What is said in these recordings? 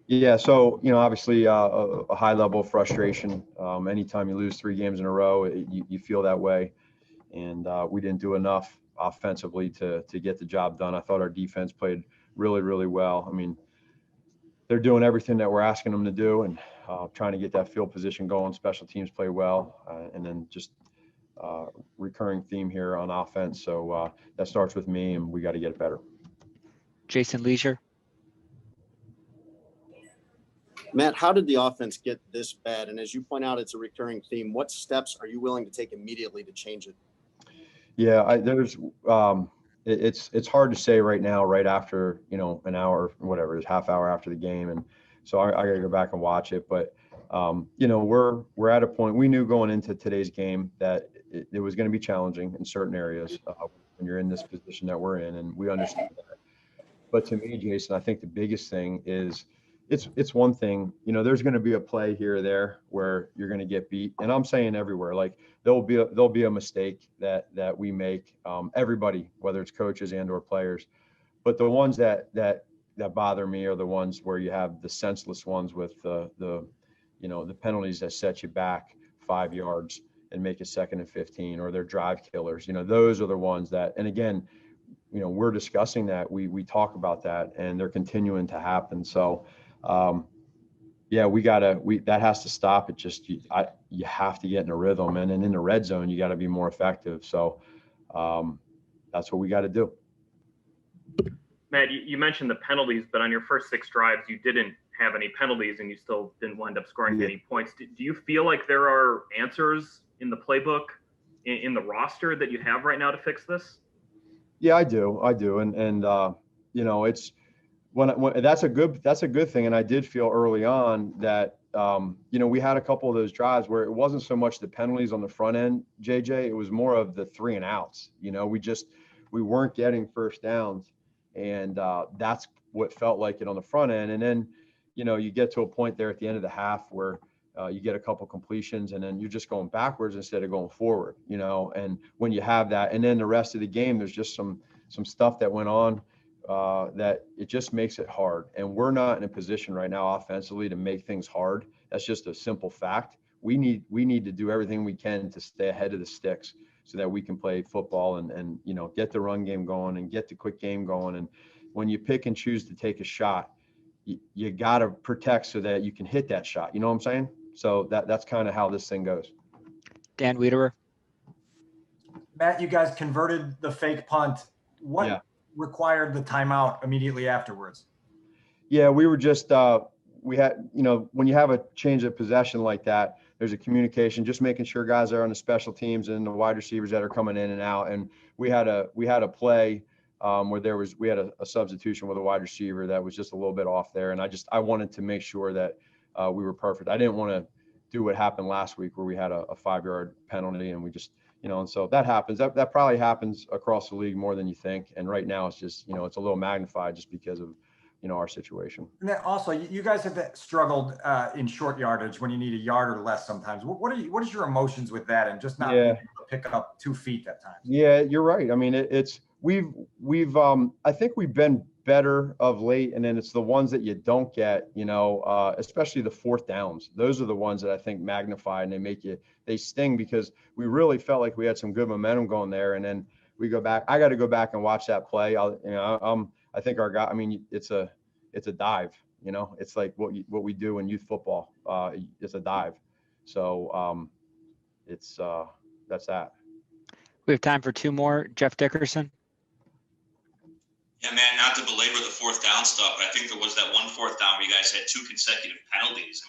Yeah, so obviously a high level of frustration. Anytime you lose 3 games in a row, you feel that way, and we didn't do enough offensively to get the job done. I thought our defense played really, really well. I mean, they're doing everything that we're asking them to do, and trying to get that field position going. Special teams play well, and then just recurring theme here on offense. So that starts with me, and we got to get it better. Jason Leisure. Matt, how did the offense get this bad? And as you point out, it's a recurring theme. What steps are you willing to take immediately to change it? Yeah, it's hard to say right now, right after, an hour, whatever it is, half hour after the game. And so I got to go back and watch it. But, we're at a point, we knew going into today's game that it was going to be challenging in certain areas when you're in this position that we're in. And we understand that. But to me, Jason, I think the biggest thing is, it's one thing, there's going to be a play here or there where you're going to get beat. And I'm saying everywhere, like there'll be a mistake that we make, everybody, whether it's coaches and or players. But the ones that bother me are the ones where you have the senseless ones with the penalties that set you back 5 yards and make it 2nd and 15, or they're drive killers. Those are the ones that, and again, we're discussing that, we talk about that, and they're continuing to happen. So yeah, that has to stop. It just, you have to get in a rhythm, and then in the red zone, you got to be more effective. So that's what we got to do. Matt, you mentioned the penalties, but on your first 6 drives, you didn't have any penalties and you still didn't wind up scoring any points. Do you feel like there are answers in the playbook, in the roster that you have right now to fix this? Yeah, I do. And it's, when that's a good thing. And I did feel early on that, we had a couple of those drives where it wasn't so much the penalties on the front end, JJ, it was more of the 3 and outs. We weren't getting first downs, and that's what felt like it on the front end. And then, you get to a point there at the end of the half where you get a couple completions, and then you're just going backwards instead of going forward, and when you have that, and then the rest of the game, there's just some stuff that went on that it just makes it hard. And we're not in a position right now offensively to make things hard. That's just a simple fact. We need to do everything we can to stay ahead of the sticks so that we can play football and get the run game going and get the quick game going. And when you pick and choose to take a shot, you got to protect so that you can hit that shot. You know what I'm saying? So that's kind of how this thing goes. Dan Wiederer. Matt, you guys converted the fake punt. What required the timeout immediately afterwards? Yeah, we were just we had, when you have a change of possession like that, there's a communication, just making sure guys are on the special teams and the wide receivers that are coming in and out. And we had a play where we had a substitution with a wide receiver that was just a little bit off there. And I wanted to make sure that we were perfect. I didn't want to do what happened last week where we had a 5-yard penalty, and we just, and so that happens. That probably happens across the league more than you think. And right now it's just, it's a little magnified just because of, our situation. And then also, you guys have struggled in short yardage when you need a yard or less sometimes. What is your emotions with that, and just not being able to pick up 2 feet at times? Yeah, you're right. I mean, we've I think we've been better of late, and then it's the ones that you don't get, especially the 4th downs. Those are the ones that I think magnify, and they sting, because we really felt like we had some good momentum going there, and then we go back. I got to go back and watch that play. I think our guy, it's a dive, it's like what we do in youth football. It's a dive. So that's that. We have time for 2 more. Jeff Dickerson. Yeah, man, not to belabor the 4th down stuff, but I think there was that one 4th down where you guys had 2 consecutive penalties.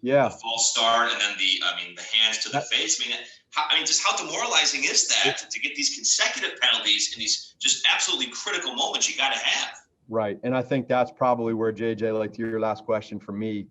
You had the false start, and then the hands to the face. Just how demoralizing is that to get these consecutive penalties in these just absolutely critical moments you got to have? Right. And I think that's probably where, JJ, like to your last question for me,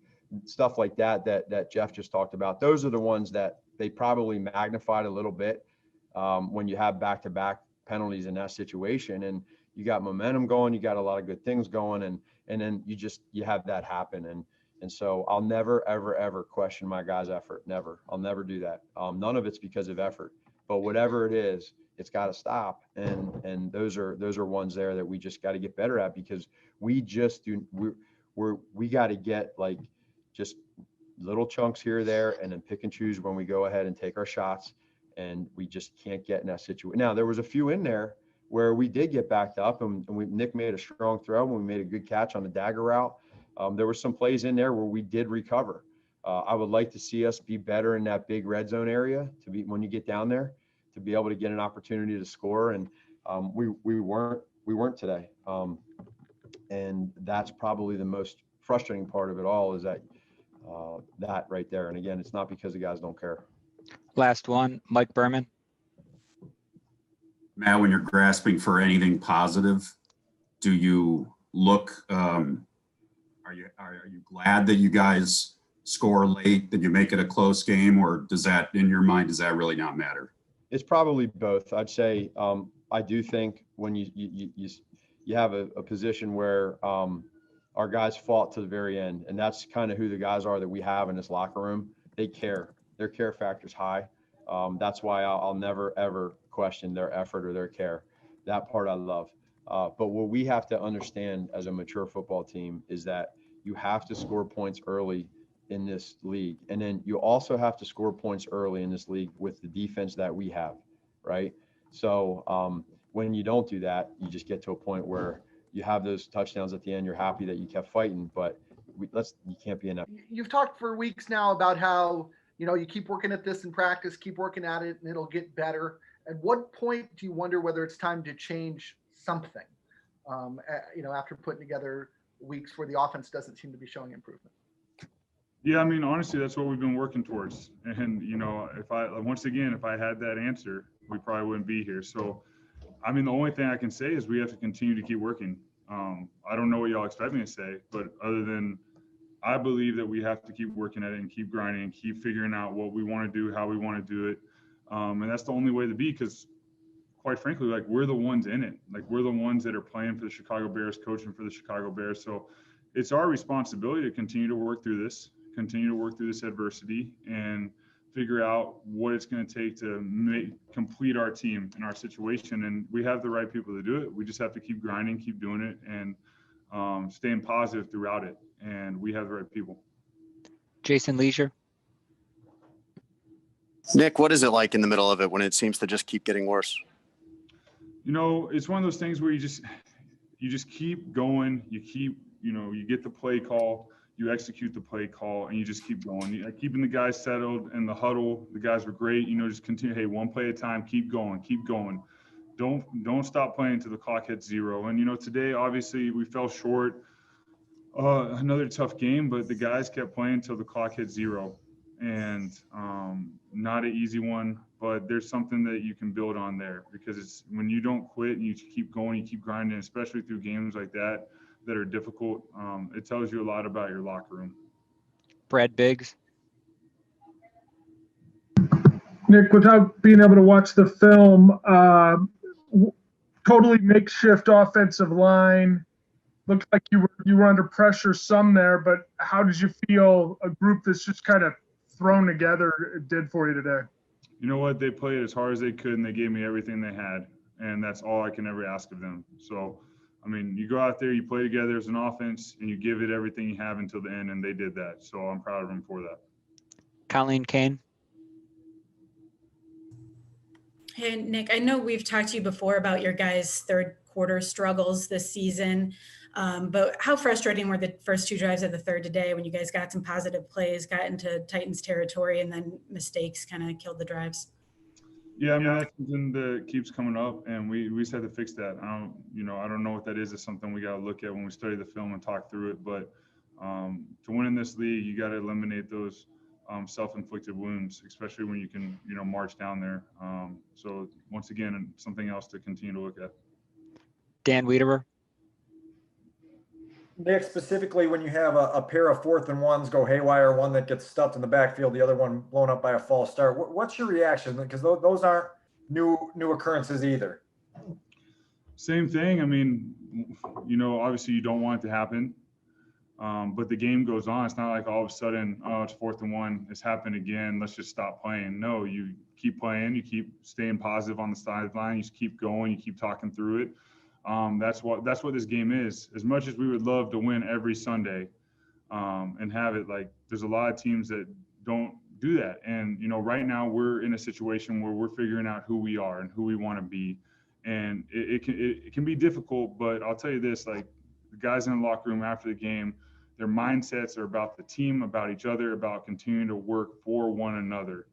stuff like that Jeff just talked about, those are the ones that they probably magnified a little bit when you have back-to-back penalties in that situation, and you got momentum going, you got a lot of good things going, and then you have that happen. And so I'll never, ever, ever question my guys' effort. Never. I'll never do that. None of it's because of effort, but whatever it is, it's got to stop. And those are ones there that we just got to get better at, because we just do, we got to get like just little chunks here or there, and then pick and choose when we go ahead and take our shots. And we just can't get in that situation. Now, there was a few in there where we did get backed up, and Nick made a strong throw, and we made a good catch on the dagger route. There were some plays in there where we did recover. I would like to see us be better in that big red zone area, to be, when you get down there, to be able to get an opportunity to score. And we weren't today. And that's probably the most frustrating part of it all, is that right there. And again, it's not because the guys don't care. Last one, Mike Berman. Matt, when you're grasping for anything positive, do you look, are you glad that you guys score late, that you make it a close game, or does that, in your mind, does that really not matter? It's probably both. I'd say I do think when you have a position where our guys fought to the very end, and that's kind of who the guys are that we have in this locker room. They care. Their care factor is high. That's why I'll never, ever question their effort or their care. That part I love. But what we have to understand as a mature football team is that you have to score points early in this league. And then you also have to score points early in this league with the defense that we have, right? So when you don't do that, you just get to a point where you have those touchdowns at the end. You're happy that you kept fighting, but you can't be enough. You've talked for weeks now about how, you keep working at this in practice, keep working at it, and it'll get better. At what point do you wonder whether it's time to change something, after putting together weeks where the offense doesn't seem to be showing improvement? Yeah, I mean, honestly, that's what we've been working towards. And, if I had that answer, we probably wouldn't be here. So, I mean, the only thing I can say is we have to continue to keep working. I don't know what y'all expect me to say, but other than I believe that we have to keep working at it and keep grinding and keep figuring out what we want to do, how we want to do it. And that's the only way to be, because quite frankly, like, we're the ones in it. Like, we're the ones that are playing for the Chicago Bears, coaching for the Chicago Bears. So it's our responsibility to continue to work through this adversity, and figure out what it's going to take to complete our team in our situation. And we have the right people to do it. We just have to keep grinding, keep doing it, and staying positive throughout it. And we have the right people. Jason Leisure. Nick, what is it like in the middle of it when it seems to just keep getting worse? It's one of those things where you just keep going. You keep, you get the play call, you execute the play call, and you just keep going. Keeping the guys settled in the huddle. The guys were great. Just continue. Hey, one play at a time. Keep going. Keep going. Don't stop playing until the clock hits zero. And today, obviously, we fell short. Another tough game, but the guys kept playing until the clock hit zero. And not an easy one, but there's something that you can build on there, because it's when you don't quit and you keep going, you keep grinding, especially through games like that are difficult. It tells you a lot about your locker room. Brad Biggs. Nick, without being able to watch the film, totally makeshift offensive line. Looked like you were under pressure some there, but how did you feel a group that's just kind of thrown together did for you today? You know what? They played as hard as they could, and they gave me everything they had, and that's all I can ever ask of them. So, I mean, you go out there, you play together as an offense, and you give it everything you have until the end, and they did that. So I'm proud of them for that. Colleen Kane. Hey, Nick, I know we've talked to you before about your guys' third quarter struggles this season, but how frustrating were the first two drives of the third today when you guys got some positive plays, got into Titans territory, and then mistakes kind of killed the drives? Yeah, I mean, that's something that keeps coming up, and we just have to fix that. I don't know what that is. It's something we got to look at when we study the film and talk through it. But to win in this league, you got to eliminate those self-inflicted wounds, especially when you can, march down there. So once again, something else to continue to look at. Dan Wiederer. Nick, specifically when you have a pair of 4th and 1s go haywire, one that gets stuffed in the backfield, the other one blown up by a false start, what's your reaction? Because those aren't new occurrences either. Same thing. I mean, obviously you don't want it to happen. But the game goes on. It's not like all of a sudden, oh, it's 4th and 1. It's happened again. Let's just stop playing. No, you keep playing. You keep staying positive on the sideline. You just keep going. You keep talking through it. That's what this game is. As much as we would love to win every Sunday and have it, like, there's a lot of teams that don't do that. And, you know, right now we're in a situation where we're figuring out who we are and who we want to be. And it can be difficult, but I'll tell you this, like, the guys in the locker room after the game, their mindsets are about the team, about each other, about continuing to work for one another.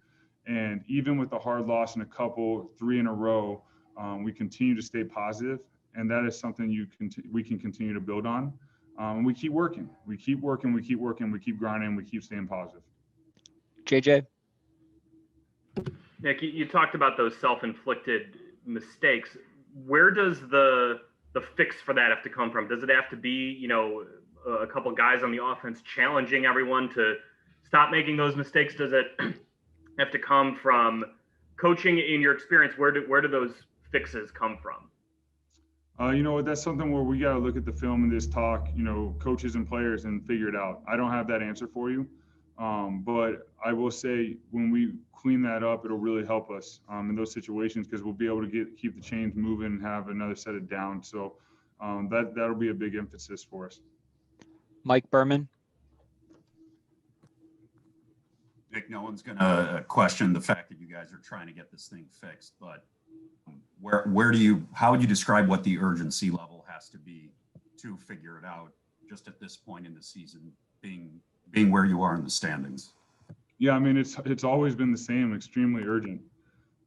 And even with the hard loss in a couple, 3 in a row, we continue to stay positive. And that is something we can continue to build on. And we keep working. We keep working. We keep working. We keep grinding. We keep staying positive. JJ? Nick, you talked about those self-inflicted mistakes. Where does the fix for that have to come from? Does it have to be, you know, a couple guys on the offense challenging everyone to stop making those mistakes? Does it have to come from coaching? In your experience, where do those fixes come from? You know what, that's something where we got to look at the film and this talk, you know, coaches and players, and figure it out. I don't have that answer for you. But I will say when we clean that up, it'll really help us in those situations, because we'll be able to keep the chains moving and have another set of downs. So that'll be a big emphasis for us. Mike Berman? Nick, no one's going to question the fact that you guys are trying to get this thing fixed, but how would you describe what the urgency level has to be to figure it out just at this point in the season, being where you are in the standings? Yeah, I mean, it's always been the same, extremely urgent.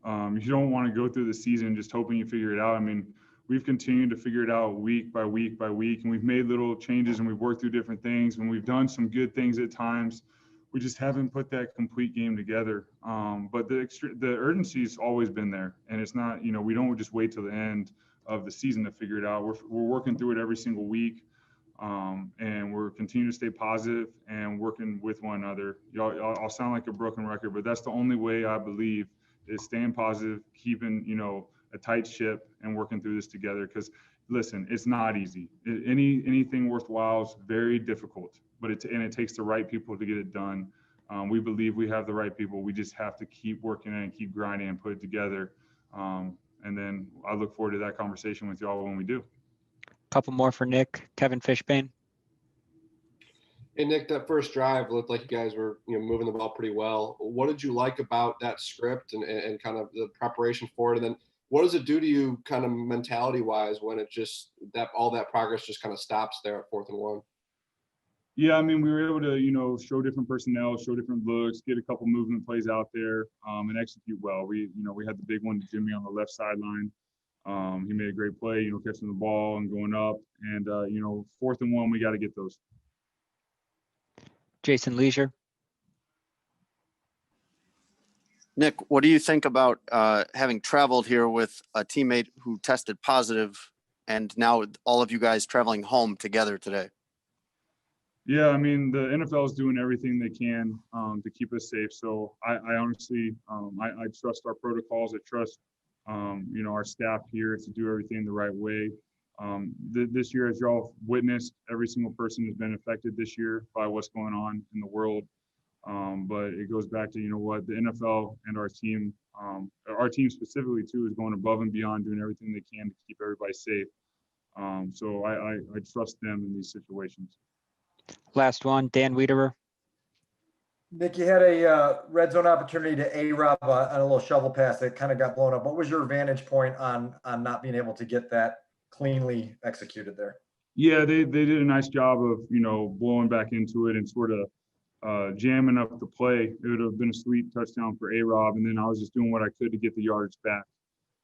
You don't want to go through the season just hoping you figure it out. I mean, we've continued to figure it out week by week by week, and we've made little changes and we've worked through different things, and we've done some good things at times. We just haven't put that complete game together. But the urgency's always been there, and it's not, you know, we don't just wait till the end of the season to figure it out. We're working through it every single week, and we're continuing to stay positive and working with one another. I'll sound like a broken record, but that's the only way I believe is staying positive, keeping, you know, a tight ship, and working through this together. Because listen, it's not easy. Anything worthwhile is very difficult, but it takes the right people to get it done. We believe we have the right people. We just have to keep working and keep grinding and put it together. And then I look forward to that conversation with y'all when we do. Couple more for Nick. Kevin Fishbane? Hey, Nick, that first drive looked like you guys were, you know, moving the ball pretty well. What did you like about that script and kind of the preparation for it? And then what does it do to you kind of mentality-wise when it just all that progress just kind of stops there at 4th and 1? Yeah, I mean, we were able to, you know, show different personnel, show different looks, get a couple movement plays out there, and execute well. We had the big one to Jimmy on the left sideline. He made a great play, you know, catching the ball and going up. And, 4th and 1, we got to get those. Jason Leisure? Nick, what do you think about having traveled here with a teammate who tested positive, and now all of you guys traveling home together today? Yeah, I mean, the NFL is doing everything they can to keep us safe. So I honestly, I trust our protocols. I trust, our staff here to do everything the right way. This year, as y'all witnessed, every single person has been affected this year by what's going on in the world. But it goes back to, you know what, the NFL and our team specifically too, is going above and beyond, doing everything they can to keep everybody safe. So I trust them in these situations. Last one, Dan Wiederer. Nick, you had a red zone opportunity to A-Rob on a little shovel pass that kind of got blown up. What was your vantage point on not being able to get that cleanly executed there? Yeah, they did a nice job of, blowing back into it and sort of jamming up the play. It would have been a sweet touchdown for A-Rob, and then I was just doing what I could to get the yardage back.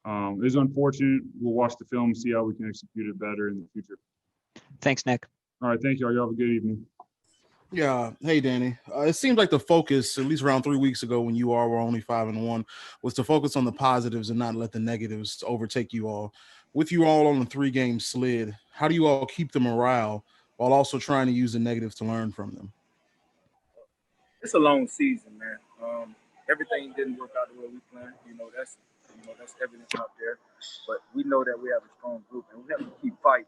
It was unfortunate. We'll watch the film, see how we can execute it better in the future. Thanks, Nick. All right, thank you all. You have a good evening. Yeah. Hey, Danny. It seems like the focus, at least around 3 weeks ago when you all were only 5-1, was to focus on the positives and not let the negatives overtake you all. With you all on the 3-game slid, how do you all keep the morale while also trying to use the negatives to learn from them? It's a long season, man. Everything didn't work out the way we planned. That's evidence out there. But we know that we have a strong group, and we have to keep fighting.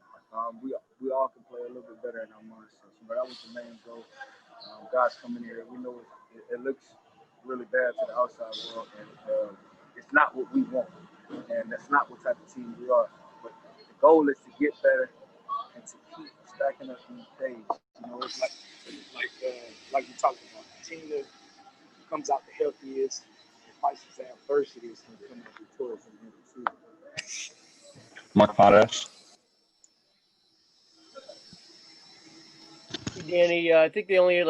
we all can play a little bit better in our minds. So, that was the main goal. Guys coming here, we know it looks really bad to the outside world, and it's not what we want, and that's not what type of team we are. But the goal is to get better and to keep stacking up these days. It's like we talked about. The team that comes out the healthiest and fights his adversities can come out victorious in the end of the season. Mark Potash. Danny, I think they only had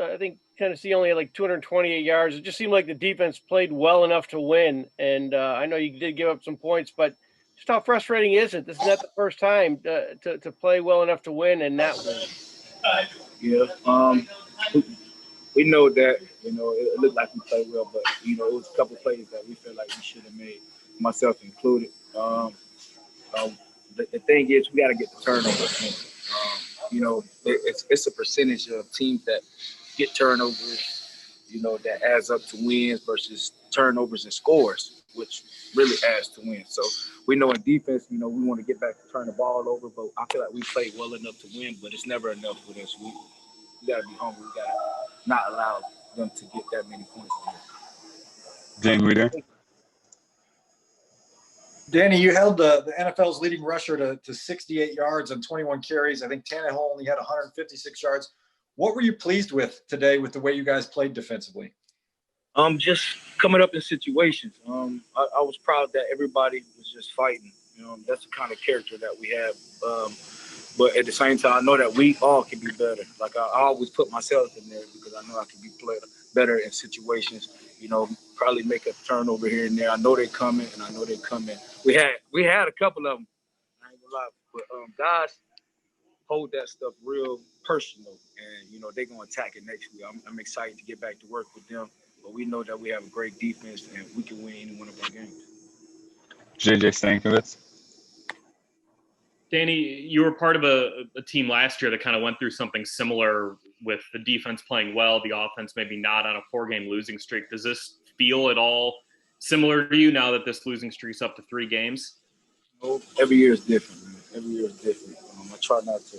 I think Tennessee only had 228 yards. It just seemed like the defense played well enough to win. And I know you did give up some points, but just how frustrating is it? This is not the first time to play well enough to win and not win. Yeah. We know that, it looked like we played well, but, it was a couple of plays that we feel like we should have made, myself included. The thing is, we got to get the turnovers. It's a percentage of teams that get turnovers, that adds up to wins versus turnovers and scores, which really adds to wins. So we know in defense, we want to get back to turn the ball over, but I feel like we played well enough to win, but it's never enough with us. We got to be hungry. We got to not allow them to get that many points. Dan Reader. Danny, you held the NFL's leading rusher to 68 yards and 21 carries. I think Tannehill only had 156 yards. What were you pleased with today with the way you guys played defensively? Just coming up in situations. I was proud that everybody was just fighting. That's the kind of character that we have. But at the same time, I know that we all can be better. Like I always put myself in there because I know I can be better in situations. Probably make a turnover here and there. I know they're coming, and I know they're coming. We had a couple of them. I ain't gonna lie, but guys hold that stuff real personal, and they're gonna attack it next week. I'm excited to get back to work with them, but we know that we have a great defense, and we can win any one of our games. JJ Stankiewicz. Danny, you were part of a team last year that kind of went through something similar with the defense playing well, the offense maybe not on a 4-game losing streak. Does this feel at all similar to you now that this losing streak's up to 3 games? Every year is different, man. Every year is different. I try not to,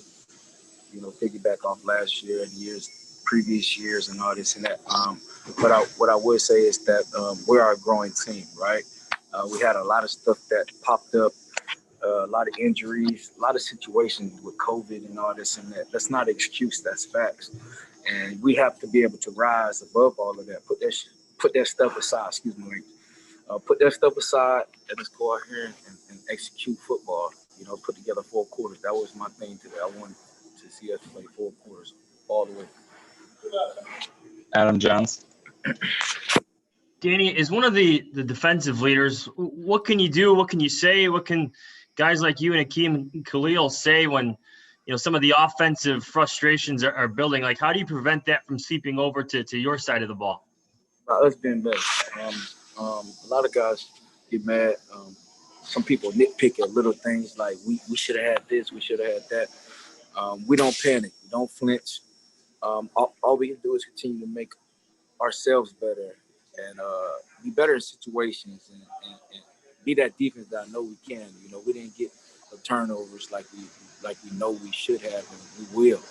piggyback off last year and previous years and all this and that. But what I would say is that we're a growing team, right? We had a lot of stuff that popped up, a lot of injuries, a lot of situations with COVID and all this and that. That's not an excuse, that's facts. And we have to be able to rise above all of that. Put that stuff aside, put that stuff aside and let's go out here and execute football. Put together 4 quarters. That was my thing today. I wanted to see us play 4 quarters all the way. Adam Jones. Danny, as one of the defensive leaders, what can you do? What can you say? What can guys like you and Akeem and Khalil say when some of the offensive frustrations are building? Like, how do you prevent that from seeping over to your side of the ball? Us being better. A lot of guys get mad. Some people nitpick at little things like we should have had this, we should have had that. We don't panic. We don't flinch. All we can do is continue to make ourselves better and be better in situations and be that defense that I know we can. We didn't get the turnovers like we know we should have and we will.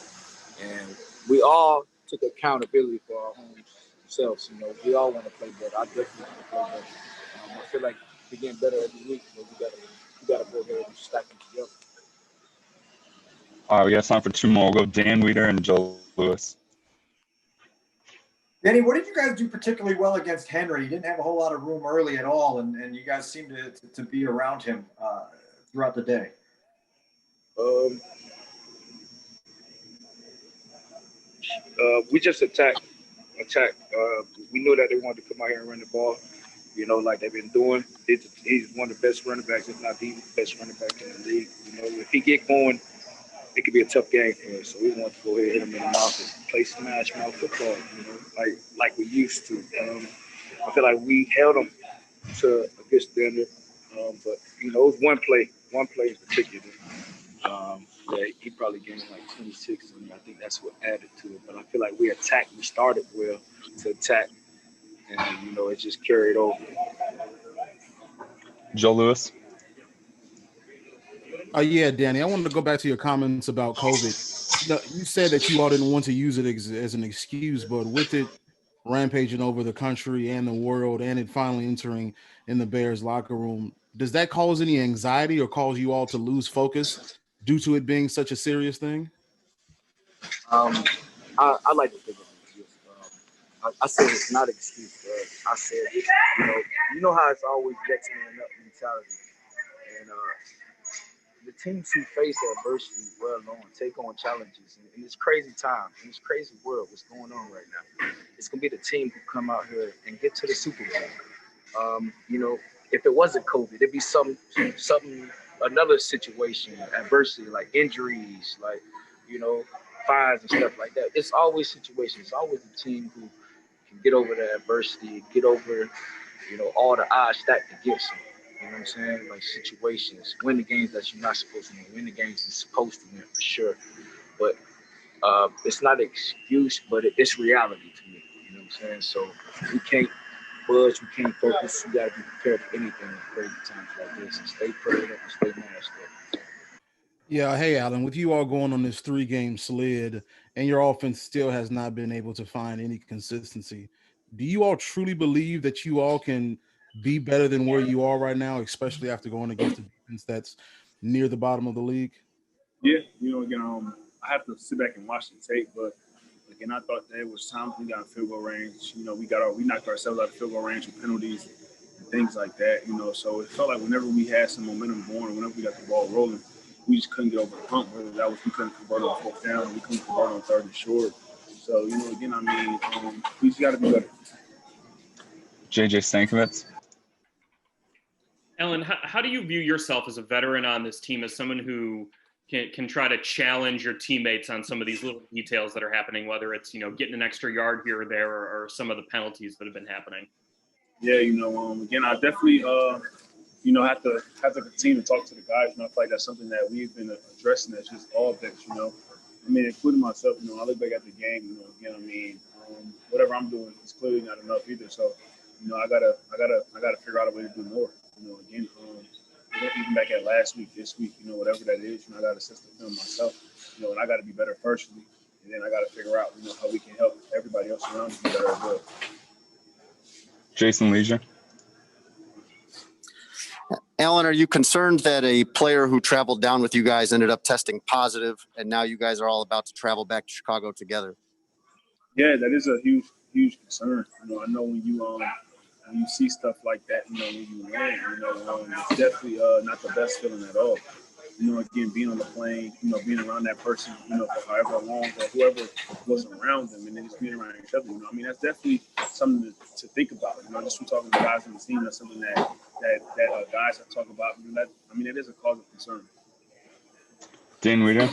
And we all took accountability for our own selves. We all want to play better. I definitely want to play better. I feel like we're getting better every week. We gotta go ahead and stack them together. All right, we got time for 2 more. We'll go Dan Weeder and Joe Lewis. Danny, what did you guys do particularly well against Henry? You didn't have a whole lot of room early at all, and you guys seemed to be around him throughout the day. We just attacked. We knew that they wanted to come out here and run the ball, like they've been doing. He's one of the best running backs, if not the best running back in the league. If he get going, it could be a tough game for us. So we want to go ahead and hit him in the mouth and play smash mouth football, like we used to. I feel like we held him to a good standard. But it was one play in particular. That he probably gained like 26, and I think that's what added to it. But I feel like we started well to attack, and it just carried over. Joe Lewis. Yeah, Danny, I wanted to go back to your comments about COVID. You said that you all didn't want to use it as an excuse, but with it rampaging over the country and the world and it finally entering in the Bears locker room, does that cause any anxiety or cause you all to lose focus due to it being such a serious thing? I like to think of it as I said it's not an excuse for us. I said, you know how it's always next man up mentality. And the teams who face adversity well known, take on challenges in this crazy time, in this crazy world, what's going on right now. It's gonna be the team who come out here and get to the Super Bowl. If it wasn't COVID, it'd be something, another situation, adversity, like injuries, like, fires and stuff like that. It's always situations. It's always the team who can get over the adversity, get over, all the odds stacked against them. You know what I'm saying? Like situations, win the games that you're not supposed to win the games you're supposed to win for sure. But it's not an excuse, but it's reality to me. You know what I'm saying? So we can't budge, we can't focus. We gotta be prepared for anything in crazy times like this and stay prayed up and stay masked up. Yeah, hey Alan, with you all going on this 3-game slid and your offense still has not been able to find any consistency, do you all truly believe that you all can be better than where you are right now, especially after going against a defense that's near the bottom of the league? Yeah, again, I have to sit back and watch the tape, but again, I thought that it was time we got a field goal range. We knocked ourselves out of field goal range with penalties and things like that. So it felt like whenever we had some momentum going, whenever we got the ball rolling, we just couldn't get over the hump. Whether that was we couldn't convert on fourth down, we couldn't convert on third and short. So again, we just got to be better. JJ Stankovitz. Ellen, how do you view yourself as a veteran on this team, as someone who can try to challenge your teammates on some of these little details that are happening, whether it's, getting an extra yard here or there or some of the penalties that have been happening? Yeah, again, I definitely, have to continue to talk to the guys. I feel like that's something that we've been addressing as just all vets, including myself, I look back at the game, again, whatever I'm doing is clearly not enough either. So, I gotta figure out a way to do more, again, even back at last week, this week, whatever that is, I gotta assess the film myself, and I gotta be better personally. And then I gotta figure out, how we can help everybody else around us be better as well. Jason Leisure. Alan, are you concerned that a player who traveled down with you guys ended up testing positive, and now you guys are all about to travel back to Chicago together? Yeah, that is a huge concern. I know when you see stuff like that, when you win, it's definitely not the best feeling at all. Again, being on the plane, being around that person, for however long or whoever was around them, and then just being around each other. That's definitely something to think about. Just from talking to guys on the team, that's something that guys have talked about. It is a cause of concern. Dan Weeder.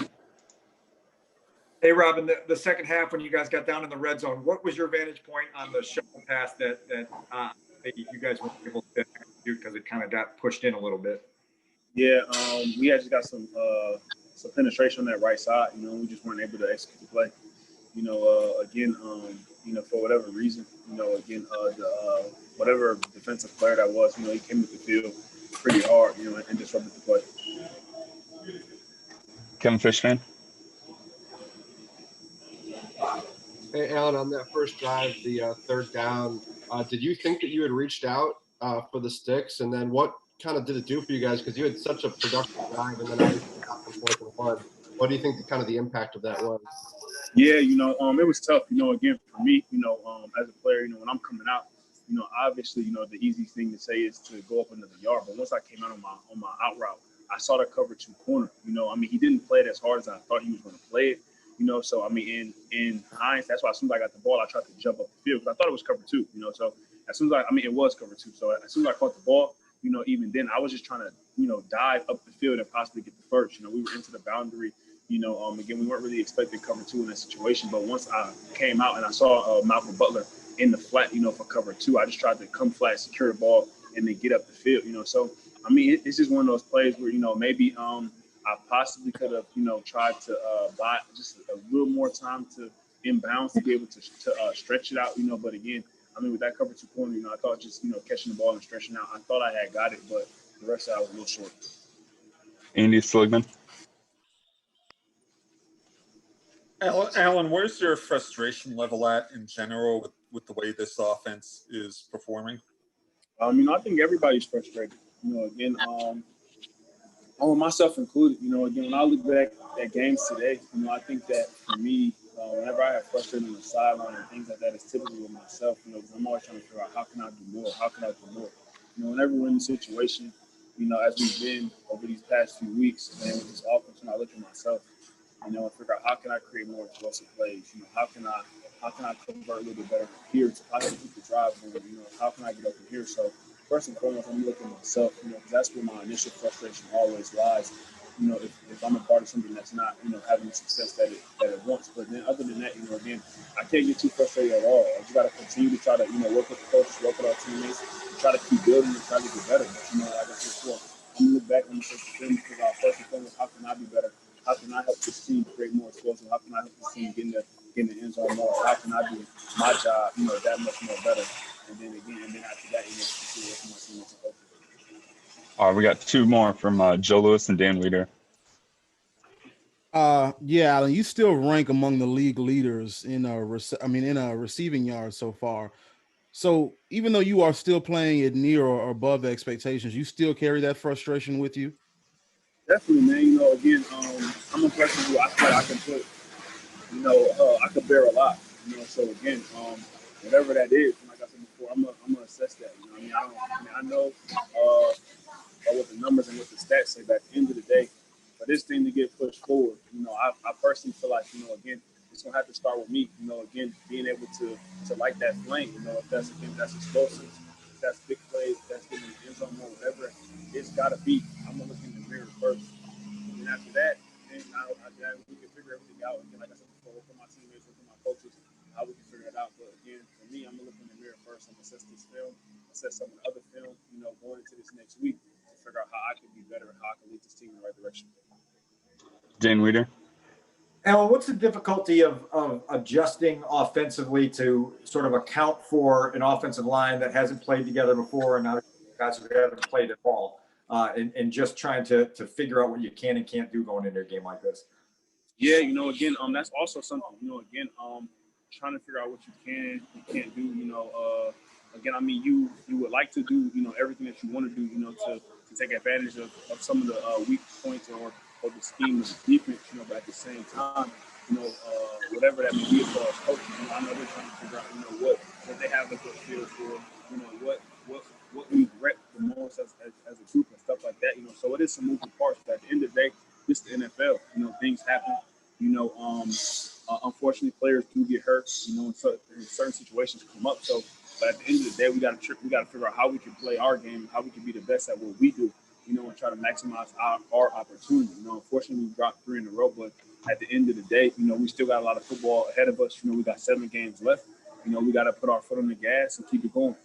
Hey, Robin, the second half when you guys got down in the red zone, what was your vantage point on the shovel pass that you guys weren't able to execute because it kind of got pushed in a little bit? Yeah, we actually got some penetration on that right side. We just weren't able to execute the play. Again, for whatever reason, again, whatever defensive player that was, he came to the field pretty hard, and disrupted the play. Kevin Fishman. Hey, Alan, on that first drive, the third down, did you think that you had reached out for the sticks? And then what kind of did it do for you guys? Because you had such a productive drive, and then obviously got from 4th and 1. What do you think the impact of that was? Yeah, it was tough. Again, for me, as a player, when I'm coming out, obviously, the easy thing to say is to go up another yard. But once I came out on my out route, I saw the cover 2 corner. He didn't play it as hard as I thought he was going to play it. So in hindsight, that's why as soon as I got the ball, I tried to jump up the field because I thought it was cover 2. So as soon as it was cover 2. So as soon as I caught the ball, even then, I was just trying to, dive up the field and possibly get the first. We were into the boundary. Again, we weren't really expecting cover 2 in that situation. But once I came out and I saw Malcolm Butler in the flat, for cover 2, I just tried to come flat, secure the ball, and then get up the field. So it's just one of those plays where maybe I possibly could have tried to buy just a little more time to inbounds to be able to stretch it out. But again, with that cover 2 corner, I thought just catching the ball and stretching out, I thought I had got it, but the rest of it I was a little short. Andy Sligman. Alan, where's your frustration level at in general with the way this offense is performing? I think everybody's frustrated. Again, myself included. Again, when I look back at games today, I think that for me, whenever I have frustration on the sideline and things like that, it's typically with myself. Because I'm always trying to figure out how can I do more? How can I do more? Whenever we're in the situation, as we've been over these past few weeks, and with this offense, I look at myself, and figure out how can I create more explosive plays? How can I convert a little bit better here? How can I keep the drive going? How can I get over here? So first and foremost, I'm looking at myself, because that's where my initial frustration always lies. If I'm a part of something that's not, having the success that it wants. But then other than that, again, I can't get too frustrated at all. I just got to continue to try to, work with the coaches, work with our teammates, and try to keep building and try to get better. But, like I said before, I'm going to look back on the film and figure out first and foremost, how can I be better? How can I help this team create more explosive? How can I help this team get in the end zone more? How can I do my job, that much more better? And then after that, continue working my teammates and coaches. All right, we got two more from Joe Lewis and Dan Weeder. Yeah, Alan, you still rank among the league leaders in receiving yards so far. So even though you are still playing at near or above expectations, you still carry that frustration with you? Definitely, man. Again, I'm a person who I feel like I can put, I could bear a lot. So again, whatever that is, like I said before, I'm gonna assess that. I know what the numbers and what the stats say, but at the end of the day, for this thing to get pushed forward, I personally feel like, again, it's gonna have to start with me. Again, being able to light that flame. If that's explosive, if that's big plays, if that's getting in the end zone or whatever, it's gotta be. I'm gonna look in the mirror first, and then after that, then we can figure everything out. Again, like I said before, work with my teammates, work with my coaches, how we can figure it out. But again, for me, I'm gonna look in the mirror first. I'm gonna assess this film, assess some of the other film, going into this next week to figure out how I can be better and how I can lead this team in the right direction. Dan Weeder. Alan, what's the difficulty of adjusting offensively to sort of account for an offensive line that hasn't played together before and now guys who haven't played at all, and just trying to figure out what you can and can't do going into a game like this? Yeah, again, that's also something, again, trying to figure out what you can and can't do, again, you would like to do, everything that you want to do, to take advantage of some of the weak points or the scheme of the defense, but at the same time, whatever that may be as far as coaching, I know they're trying to figure out, what they have a good feel for, what we rep the most as a group and stuff like that, so it is some moving parts, but at the end of the day, it's the NFL, things happen, unfortunately players do get hurt, and certain situations come up, so, but at the end of the day, we got to figure out how we can play our game, how we can be the best at what we do, and try to maximize our opportunity. Unfortunately, we dropped 3 in a row, but at the end of the day, we still got a lot of football ahead of us. We got 7 games left. We got to put our foot on the gas and keep it going.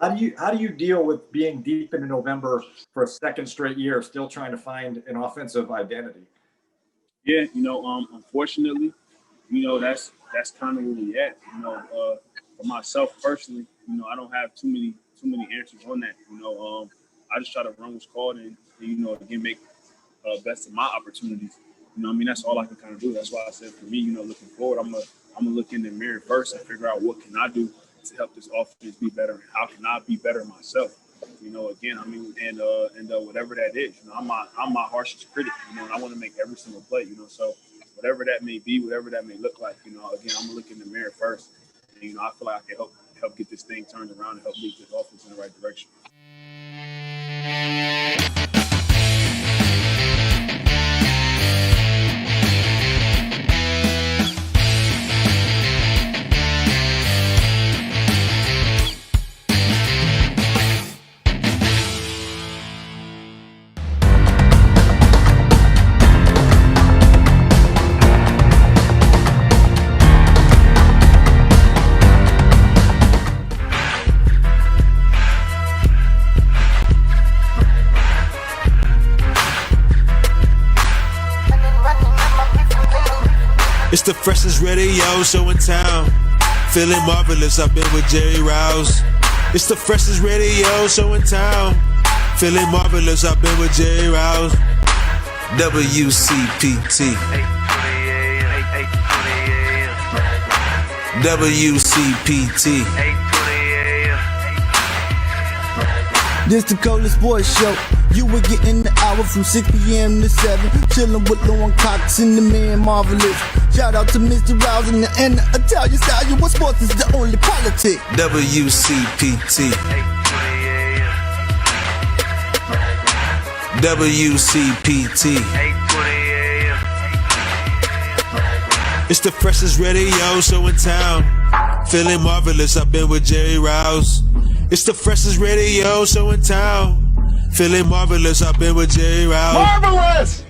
How do you deal with being deep into November for a second straight year, still trying to find an offensive identity? Yeah, unfortunately, that's kind of where we at. For myself personally, I don't have too many answers on that. I just try to run what's called and again, make best of my opportunities. That's all I can kind of do. That's why I said for me, looking forward, I'm gonna look in the mirror first and figure out what can I do to help this offense be better. And how can I be better myself? Again, and whatever that is, I'm my harshest critic. And I want to make every single play. So whatever that may be, whatever that may look like, again, I'm gonna look in the mirror first. And I feel like I can help get this thing turned around and help lead this offense in the right direction. It's the freshest radio show in town. Feeling marvelous, I've been with Jerry Riles. It's the freshest radio show in town. Feeling marvelous, I've been with Jerry Riles. WCPT. WCPT. This the coldest sports show. You were getting the hour from 6 p.m. to 7. Chillin' with Lauren Cox and the man Marvelous. Shout out to Mr. Riles and the Italian style. You what sports is the only politics. WCPT. WCPT. It's the freshest radio show in town. Feeling marvelous, I've been with Jerry Riles. It's the freshest radio show in town. Feeling marvelous, I've been with Jerry Riles. Marvelous!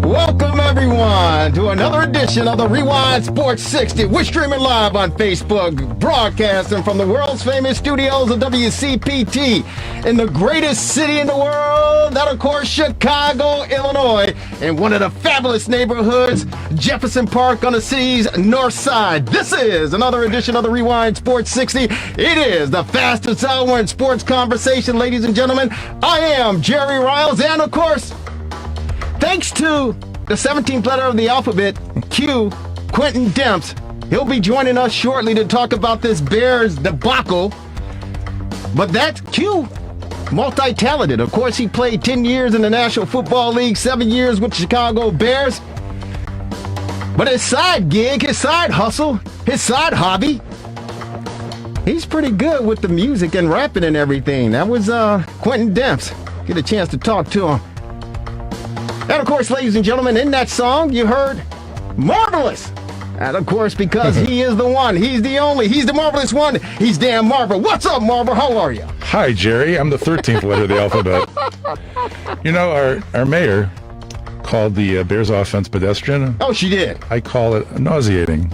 Welcome everyone to another edition of the Rewind Sports 60. We're streaming live on Facebook, broadcasting from the world's famous studios of WCPT in the greatest city in the world, that of course Chicago, Illinois, in one of the fabulous neighborhoods, Jefferson Park on the city's north side. This is another edition of the Rewind Sports 60. It is the fastest hour in sports conversation, ladies and gentlemen. I am Jerry Riles, and of course, thanks to the 17th letter of the alphabet, Q, Quentin Demps. He'll be joining us shortly to talk about this Bears debacle. But that's Q, multi-talented. Of course, he played 10 years in the National Football League, 7 years with the Chicago Bears. But his side gig, his side hustle, his side hobby, he's pretty good with the music and rapping and everything. That was Quentin Demps. Get a chance to talk to him. And of course, ladies and gentlemen, in that song, you heard Marvelous. And of course, because he is the one, he's the only, he's the marvelous one, he's Dan Marver. What's up, Marver? How are you? Hi, Jerry. I'm the 13th letter of the alphabet. You know, our mayor called the Bears offense pedestrian. Oh, she did? I call it nauseating.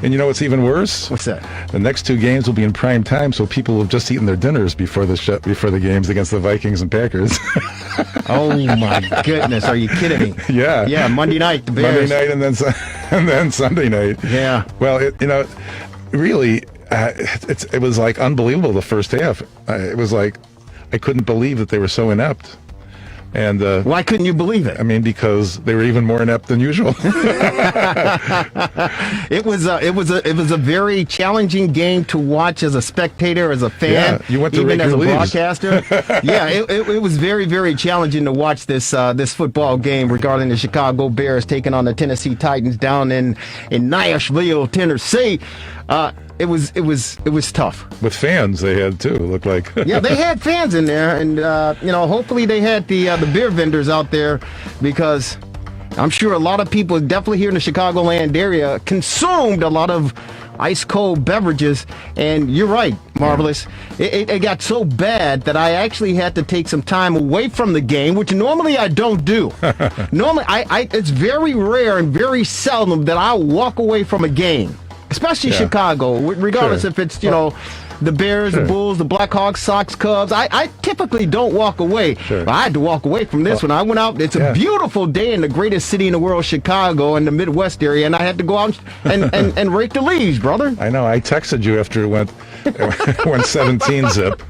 And you know what's even worse? What's that? The next two games will be in prime time, so people have just eaten their dinners before the games against the Vikings and Packers. Oh my goodness! Are you kidding me? Yeah. Yeah. Monday night, the Bears. Monday night and then Sunday night. Yeah. Well, really, it was like unbelievable the first half. It was like I couldn't believe that they were so inept. And why couldn't you believe it? I mean, because they were even more inept than usual. It was a very challenging game to watch as a spectator, as a fan, yeah, you went to even as a leaves. broadcaster. Yeah, it was very, very challenging to watch this football game regarding the Chicago Bears taking on the Tennessee Titans down in Nashville, Tennessee. It was tough. With fans, they had too. It looked like. Yeah, they had fans in there, and hopefully they had the beer vendors out there, because I'm sure a lot of people, definitely here in the Chicagoland area, consumed a lot of ice cold beverages. And you're right, Marvelous. It got so bad that I actually had to take some time away from the game, which normally I don't do. Normally, it's very rare and very seldom that I walk away from a game. Especially Chicago, regardless if it's, the Bears, the Bulls, the Blackhawks, Sox, Cubs. I typically don't walk away. But I had to walk away from this one. I went out. It's a beautiful day in the greatest city in the world, Chicago, in the Midwest area, and I had to go out and rake the leaves, brother. I know. I texted you after it went 17 zip.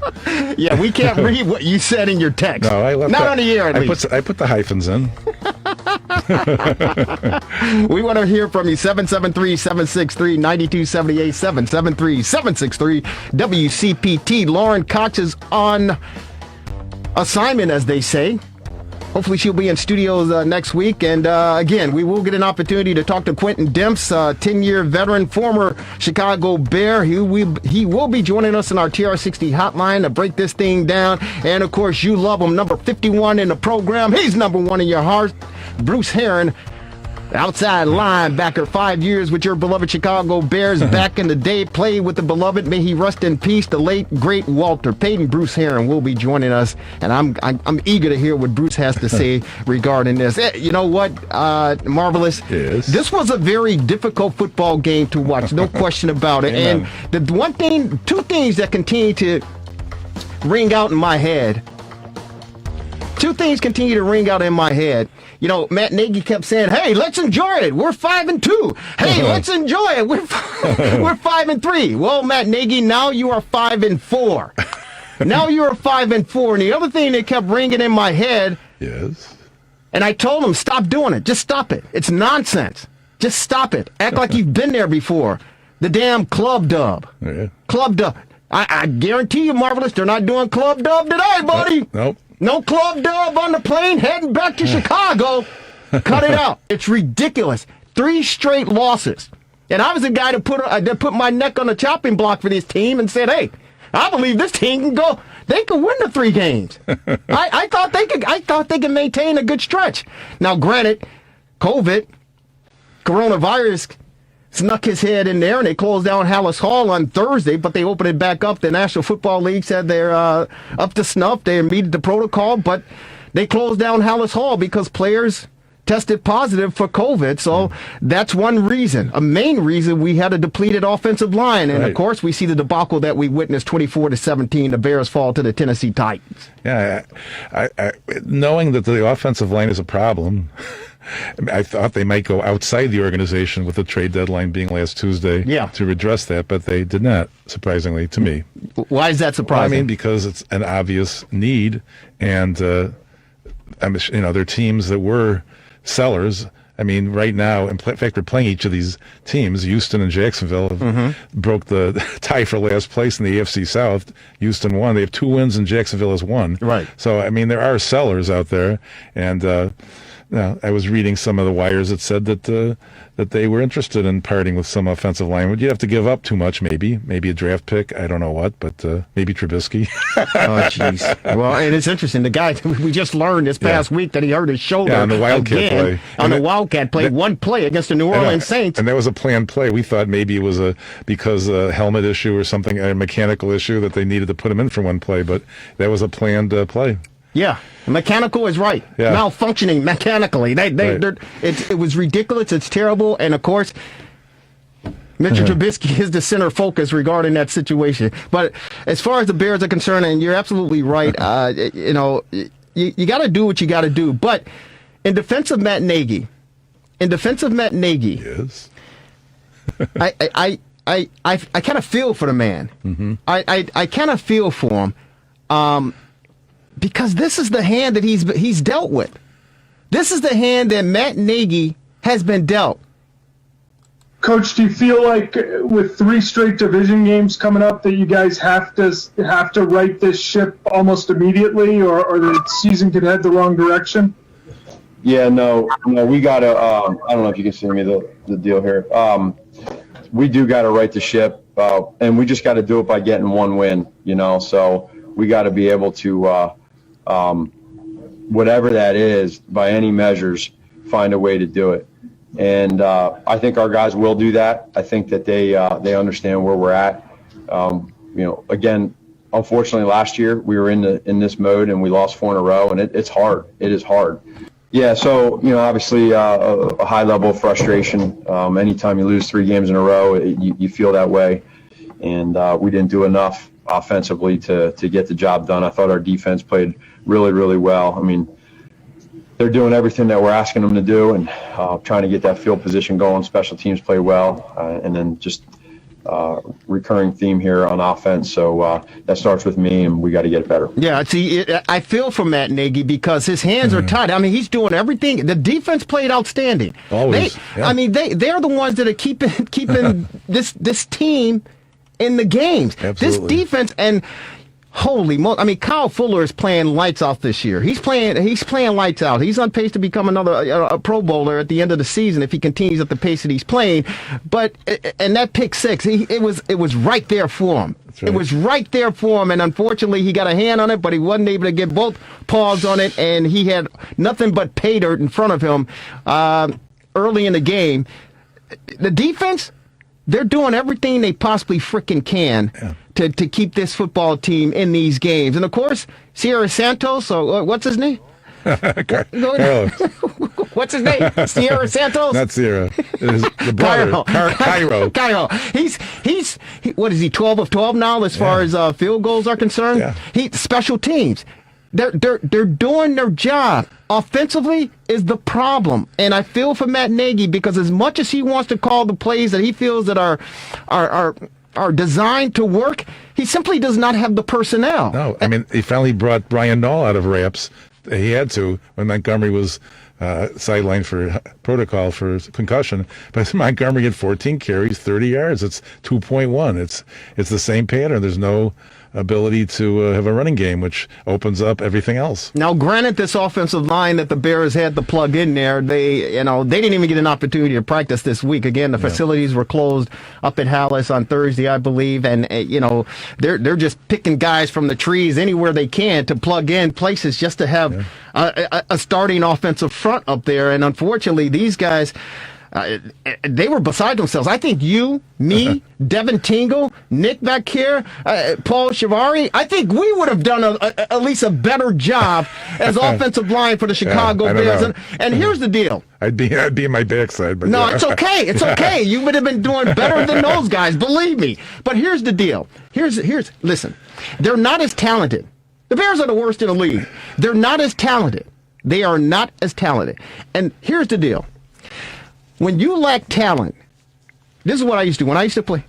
Yeah, we can't read what you said in your text. No, I left Not on the air, at least. I put the hyphens in. We want to hear from you. 773-763-9278. 773-763-WCPT. Lauren Cox is on assignment, as they say. Hopefully she'll be in studios next week. And again, we will get an opportunity to talk to Quentin Demps, 10-year veteran, former Chicago Bear. He will be joining us in our TR60 hotline to break this thing down. And of course, you love him. Number 51 in the program. He's number one in your heart. Bruce Heron, outside linebacker, 5 years with your beloved Chicago Bears. Back in the day, played with the beloved, may he rest in peace, the late, great Walter Payton. Bruce Heron will be joining us, and I'm eager to hear what Bruce has to say regarding this. You know what, Marvelous? Yes. This was a very difficult football game to watch, no question about it. Amen. And two things that continue to ring out in my head. Two things continue to ring out in my head. Matt Nagy kept saying, "Hey, let's enjoy it. We're 5-2. Hey, let's enjoy it. We're 5-3." Well, Matt Nagy, now you are 5-4. Now you're 5-4. And the other thing that kept ringing in my head, yes, And I told them, stop doing it. Just stop it. It's nonsense. Just stop it. Act like you've been there before. The damn club dub. Yeah. Club dub. I guarantee you, Marvelous, they're not doing club dub today, buddy. Nope. No club dub on the plane heading back to Chicago. Cut it out. It's ridiculous. 3 straight losses. And I was the guy that put my neck on the chopping block for this team and said, hey, I believe this team can go. They can win the 3 games. I thought they could maintain a good stretch. Now, granted, coronavirus snuck his head in there, and they closed down Hallis Hall on Thursday, but they opened it back up. The National Football League said they're up to snuff. They meted the protocol, but they closed down Hallis Hall because players tested positive for COVID. So that's one reason. A main reason we had a depleted offensive line. And, of course, we see the debacle that we witnessed 24-17. The Bears fall to the Tennessee Titans. Yeah, I knowing that the offensive line is a problem, I thought they might go outside the organization with the trade deadline being last Tuesday to address that, but they did not, surprisingly, to me. Why is that surprising? Well, I mean, because it's an obvious need, and they're teams that were sellers. I mean, right now, in fact, we're playing each of these teams. Houston and Jacksonville broke the tie for last place in the AFC South. Houston won. They have 2 wins, and Jacksonville has 1. Right. So, I mean, there are sellers out there, and I was reading some of the wires that said that they were interested in parting with some offensive line. Would you have to give up too much? Maybe a draft pick. I don't know what, but maybe Trubisky. Oh, jeez. Well, and it's interesting. The guy we just learned this past week that he hurt his shoulder on the Wildcat play. On the Wildcat play, one play against the New Orleans Saints. And that was a planned play. We thought maybe it was because a helmet issue or something, a mechanical issue that they needed to put him in for one play, but that was a planned play. Yeah, mechanical is right. Yeah. Malfunctioning mechanically. It was ridiculous. It's terrible. And, of course, Mr. Trubisky is the center focus regarding that situation. But as far as the Bears are concerned, and you're absolutely right, you got to do what you got to do. But in defense of Matt Nagy, yes. I kind of feel for the man. Mm-hmm. I kind of feel for him. Because this is the hand that he's dealt with. This is the hand that Matt Nagy has been dealt. Coach, do you feel like with 3 straight division games coming up that you guys have to right this ship almost immediately, or the season could head the wrong direction? Yeah, no, we got to. I don't know if you can see me the deal here. We do got to right the ship, and we just got to do it by getting 1 win. So we got to be able to. Whatever that is, by any measures, find a way to do it. And I think our guys will do that. I think that they understand where we're at. Again, unfortunately, last year we were in this mode and we lost 4 in a row, and it's hard. It is hard. Yeah, so obviously a high level of frustration. Anytime you lose 3 games in a row, you feel that way, and we didn't do enough offensively to get the job done. I thought our defense played really, really well. I mean, they're doing everything that we're asking them to do, and trying to get that field position going. Special teams play well, and then just recurring theme here on offense. So that starts with me, and we got to get it better. Yeah, see, I feel for Matt Nagy because his hands are tied. I mean, he's doing everything. The defense played outstanding. Always. I mean, they're the ones that are keeping this team in the games. Absolutely. This defense, and Kyle Fuller is playing lights off this year. He's playing lights out. He's on pace to become another Pro Bowler at the end of the season if he continues at the pace that he's playing. And that pick 6, it was right there for him. Right. It was right there for him, and unfortunately he got a hand on it, but he wasn't able to get both paws on it, and he had nothing but pay dirt in front of him early in the game. The defense, they're doing everything they possibly freaking can to keep this football team in these games. And, of course, Sierra Santos, or what's his name? Carlos. What's his name? Sierra Santos? Not Sierra. It is the brother. Cairo. Cairo. He's what is he, 12 of 12 now as far as field goals are concerned? Yeah. Special teams. They're doing their job. Offensively is the problem, and I feel for Matt Nagy because as much as he wants to call the plays that he feels that are designed to work, he simply does not have the personnel. No, I mean he finally brought Brian Knoll out of wraps. He had to when Montgomery was sidelined for protocol for concussion. But Montgomery had 14 carries, 30 yards. It's 2.1. It's the same pattern. There's no ability to have a running game, which opens up everything else. Now, granted, this offensive line that the Bears had to plug in there, they didn't even get an opportunity to practice this week. Again, the facilities were closed up at Hallis on Thursday, I believe, and they're just picking guys from the trees anywhere they can to plug in places just to have a starting offensive front up there. And unfortunately, these guys, they were beside themselves. I think you, me, Devin Tingle, Nick back here, Paul Shivari, I think we would have done at least a better job as offensive line for the Chicago Bears. And here's the deal. I'd be in my backside. But no, it's okay. It's okay. You would have been doing better than those guys, believe me. But here's the deal. Listen, they're not as talented. The Bears are the worst in the league. They're not as talented. They are not as talented. And here's the deal. When you lack talent, this is what I used to do.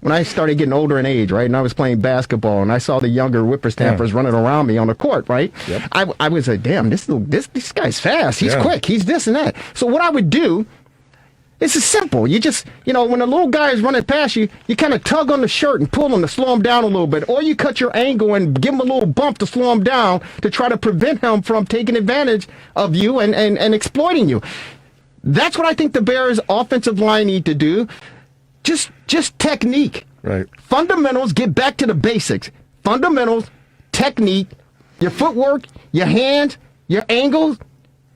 When I started getting older in age, right, and I was playing basketball, and I saw the younger whippersnappers running around me on the court, right, I was like, damn, this guy's fast. He's quick. He's this and that. So what I would do, this is simple. You just, when a little guy is running past you, you kind of tug on the shirt and pull him to slow him down a little bit, or you cut your angle and give him a little bump to slow him down to try to prevent him from taking advantage of you and exploiting you. That's what I think the Bears' offensive line need to do. Just technique. Right. Fundamentals, get back to the basics. Fundamentals, technique, your footwork, your hands, your angles,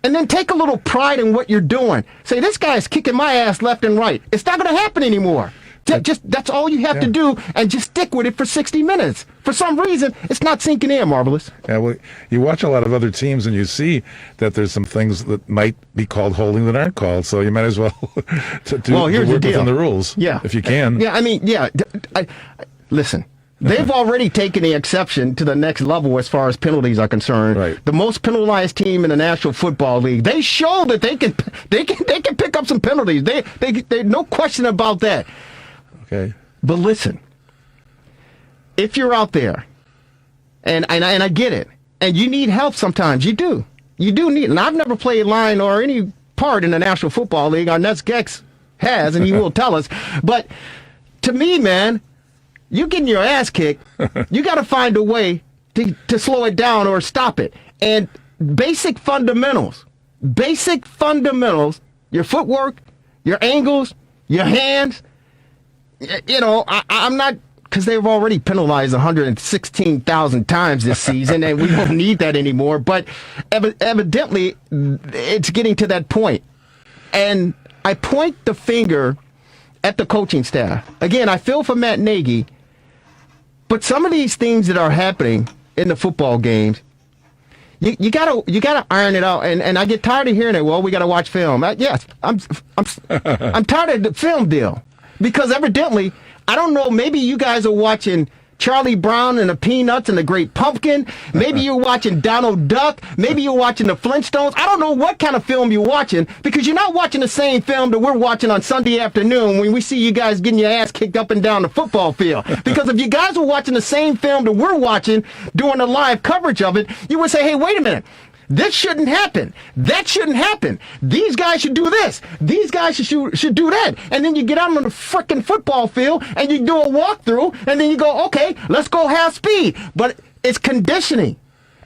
and then take a little pride in what you're doing. Say, this guy's kicking my ass left and right. It's not going to happen anymore. That's all you have to do, and just stick with it for 60 minutes. For some reason, it's not sinking in, Marvelous. Yeah, well, you watch a lot of other teams, and you see that there's some things that might be called holding that aren't called. So you might as well work within the rules, if you can. Yeah, listen. They've already taken the exception to the next level as far as penalties are concerned. Right. The most penalized team in the National Football League. They show that they can pick up some penalties. They no question about that. Okay. But listen, if you're out there, and I get it, and you need help sometimes, you do need, and I've never played line or any part in the National Football League. Our Nets Gex has, and he will tell us. But to me, man, you're getting your ass kicked. You got to find a way to slow it down or stop it. And basic fundamentals, your footwork, your angles, your hands. I'm not, because they've already penalized 116,000 times this season, and we won't need that anymore. But evidently, it's getting to that point. And I point the finger at the coaching staff. Again, I feel for Matt Nagy, but some of these things that are happening in the football games, you gotta iron it out. And I get tired of hearing it. Well, we gotta watch film. Yes, I'm tired of the film deal. Because evidently, I don't know, maybe you guys are watching Charlie Brown and the Peanuts and the Great Pumpkin. Maybe you're watching Donald Duck. Maybe you're watching the Flintstones. I don't know what kind of film you're watching, because you're not watching the same film that we're watching on Sunday afternoon when we see you guys getting your ass kicked up and down the football field. Because if you guys were watching the same film that we're watching during the live coverage of it, you would say, hey, wait a minute. This shouldn't happen. That shouldn't happen. These guys should do this. These guys should do that. And then you get out on the frickin' football field and you do a walkthrough, and then you go, okay, let's go half speed. But it's conditioning.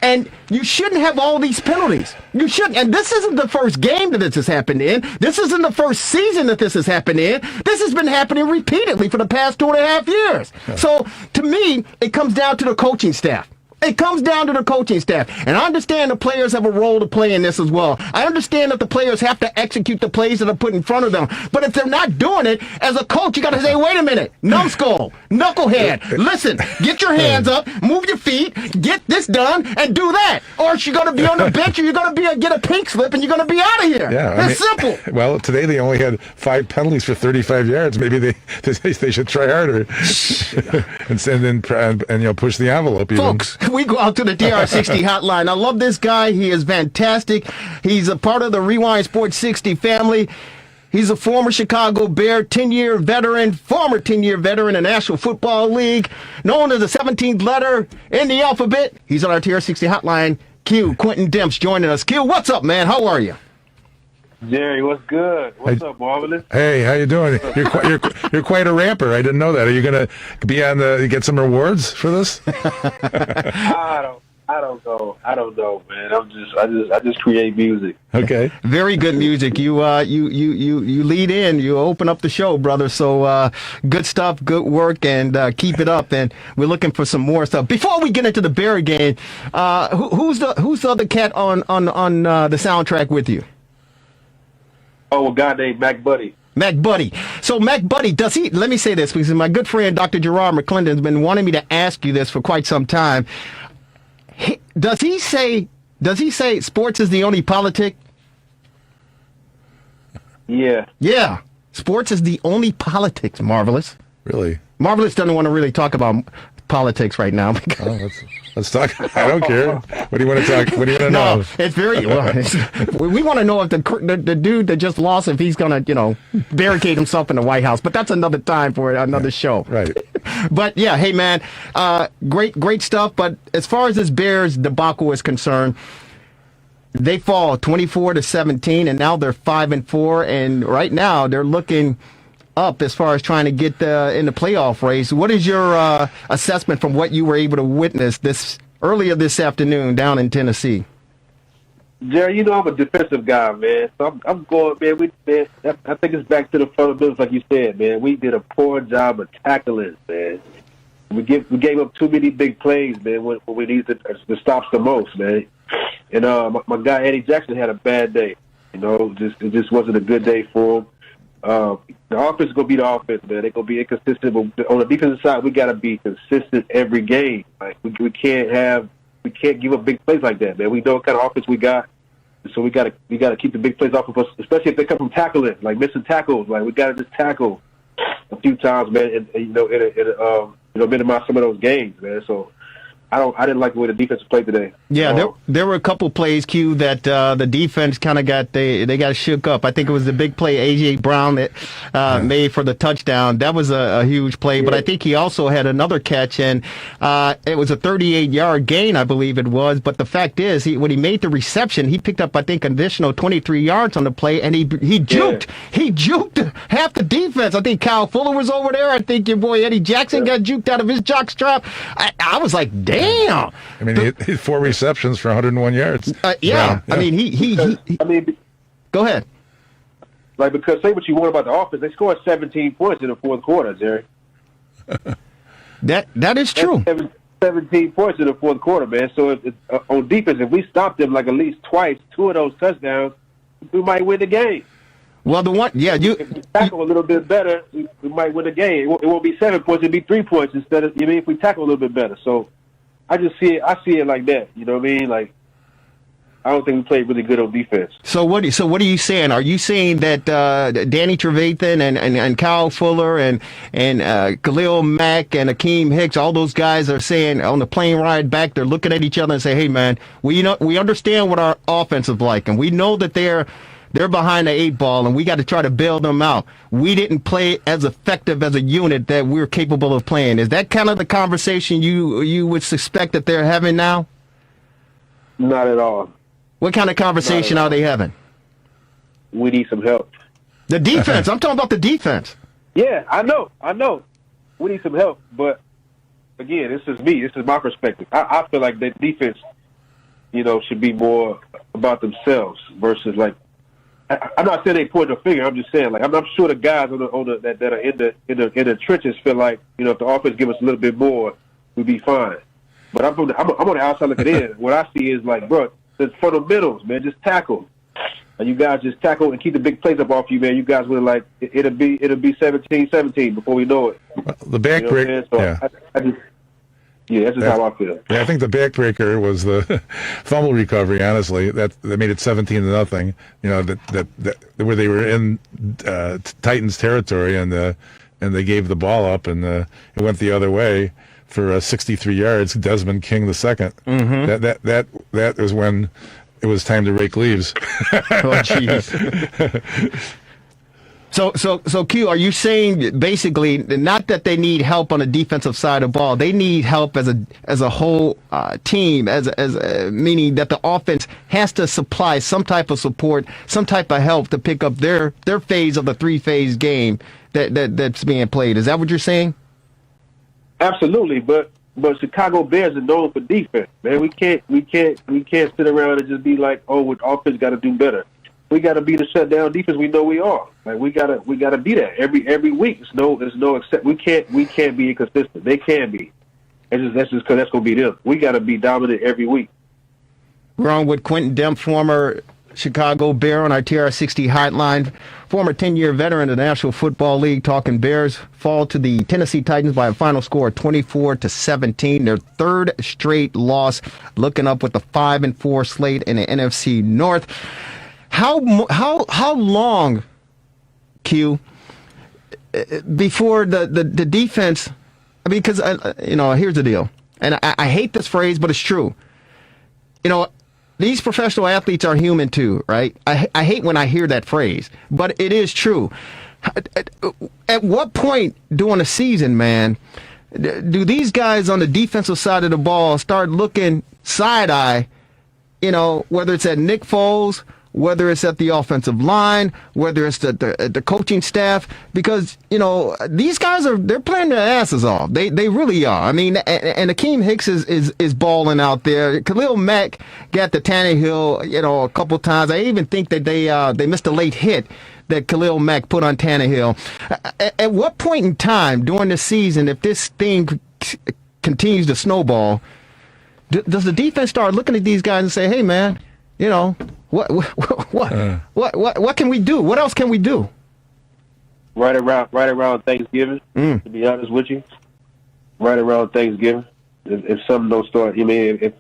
And you shouldn't have all these penalties. You shouldn't. And this isn't the first game that this has happened in. This isn't the first season that this has happened in. This has been happening repeatedly for the past 2.5 years. So to me, it comes down to the coaching staff. It comes down to the coaching staff. And I understand the players have a role to play in this as well. I understand that the players have to execute the plays that are put in front of them. But if they're not doing it, as a coach, you got to say, wait a minute, numbskull, knucklehead, listen, get your hands up, move your feet, get this done, and do that. Or you're going to be on the bench, or you're going to get a pink slip, and you're going to be out of here. Yeah, it's simple. Well, today they only had 5 penalties for 35 yards. Maybe they should try harder and push the envelope. Even. Folks, we go out to the DR60 hotline. I love this guy. He is fantastic. He's a part of the Rewind Sports 60 family. He's a former Chicago Bear, former 10-year veteran in the National Football League, known as the 17th letter in the alphabet. He's on our TR60 hotline. Q, Quentin Demps joining us. Q, what's up, man? How are you? Jerry, what's good? What's up, Marvelous? Hey, how you doing? You're quite a ramper. I didn't know that. Are you gonna be on get some rewards for this? I don't know, man. I just create music. Okay. Very good music. You lead in. You open up the show, brother. So good stuff, good work, and keep it up. And we're looking for some more stuff. Before we get into the Bear game, who's the other cat on the soundtrack with you? Oh, a guy named Mac Buddy. Mac Buddy. So Mac Buddy, let me say this, because my good friend Dr. Gerard McClendon's been wanting me to ask you this for quite some time. Does he say sports is the only politic? Yeah. Yeah. Sports is the only politics, Marvelous. Really? Marvelous doesn't want to really talk about politics right now. Let's talk. I don't care. What do you want to talk? What do you want to know? No, it's very. We want to know if the dude that just lost, if he's gonna, barricade himself in the White House. But that's another time for another show. Right. But yeah, hey man, great stuff. But as far as this Bears debacle is concerned, they fall 24-17, and now they're 5-4, and right now they're looking up as far as trying to get in the playoff race. What is your assessment from what you were able to witness earlier this afternoon down in Tennessee? Jerry, I'm a defensive guy, man. So I'm going, man. I think it's back to the fundamentals, like you said, man. We did a poor job of tackling, man. We gave up too many big plays, man, when we needed the stops the most, man. And my guy Eddie Jackson had a bad day. It just wasn't a good day for him. The offense is going to be the offense, man. They're going to be inconsistent. But on the defensive side, we got to be consistent every game. Like we can't give up big plays like that, man. We know what kind of offense we got, so we got to keep the big plays off of us, especially if they come from tackling, like missing tackles. Like we got to just tackle a few times, man, and minimize some of those games, man. So I didn't like the way the defense played today. Yeah, there were a couple plays, Q, that the defense kind of got shook up. I think it was the big play A.J. Brown that made for the touchdown. That was a huge play, but I think he also had another catch, and it was a 38-yard gain, I believe it was. But the fact is, when he made the reception, he picked up, I think, an additional 23 yards on the play, and he juked. He juked half the defense. I think Kyle Fuller was over there. I think your boy Eddie Jackson got juked out of his jockstrap. I was like, damn. I mean, he had 4 receptions for 101 yards. Yeah. I mean, he go ahead. Like, because say what you want about the offense, they scored 17 points in the fourth quarter, Jerry. That is true. 17 points in the fourth quarter, man. So on defense, if we stop them like at least twice, 2 of those touchdowns, we might win the game. Well, if we tackle a little bit better, we might win the game. It won't be 7 points; it'll be 3 points instead of. If we tackle a little bit better. So I see it like that. You know what I mean? Like, I don't think we played really good on defense. So what are you saying? Are you saying that Danny Trevathan and Kyle Fuller and Khalil Mack and Akeem Hicks, all those guys are saying on the plane ride back, they're looking at each other and say, "Hey, man, we understand what our offense is like, and we know that they're behind the 8 ball, and we got to try to bail them out. We didn't play as effective as a unit that we're capable of playing." Is that kind of the conversation you would suspect that they're having now? Not at all. What kind of conversation are they having? We need some help. The defense. I'm talking about the defense. Yeah, I know. We need some help, but again, this is me. This is my perspective. I feel like the defense, should be more about themselves versus like. I'm not saying they point a finger. I'm just saying, like, I'm sure the guys that are in the trenches feel like, if the offense give us a little bit more, we'd be fine. But I'm on the outside looking in. What I see is like, bro, the fundamentals, man, just tackle, and you guys just tackle and keep the big plays up off you, man. You guys would like it'll be 17-17 before we know it. The backbreaker, that's just how I feel. Yeah, I think the backbreaker was the fumble recovery. Honestly, that made it 17-0. That where they were in Titans territory and they gave the ball up and it went the other way for 63 yards. Desmond King II. Mm-hmm. That was when it was time to rake leaves. Oh, jeez. So Q, are you saying basically not that they need help on the defensive side of the ball, they need help as a whole team, meaning that the offense has to supply some type of support, some type of help to pick up their phase of the 3-phase game that's being played. Is that what you're saying? Absolutely, but Chicago Bears are known for defense, man. We can't sit around and just be like, oh, with offense got to do better. We got to be the shutdown defense. We know we are. Like we gotta be that every week. There's no except we can't be inconsistent. They can be. That's just because that's gonna be them. We got to be dominant every week. We're on with Quentin Demp, former Chicago Bear on our TR60 hotline, former 10-year veteran of the National Football League, talking Bears fall to the Tennessee Titans by a final score of 24-17, their third straight loss, looking up with a 5-4 slate in the NFC North. How long, Q, before the defense? I mean, because here's the deal, and I hate this phrase, but it's true. These professional athletes are human too, right? I hate when I hear that phrase, but it is true. At what point during the season, man, do these guys on the defensive side of the ball start looking side-eye, whether it's at Nick Foles, whether it's at the offensive line, whether it's the coaching staff, because, these guys they're playing their asses off. They really are. I mean, and Akeem Hicks is balling out there. Khalil Mack got the Tannehill, a couple times. I even think that they missed a late hit that Khalil Mack put on Tannehill. At what point in time during the season, if this thing continues to snowball, does the defense start looking at these guys and say, hey, man, what can we do? What else can we do? Right around Thanksgiving, to be honest with you. Right around Thanksgiving. If something don't start, if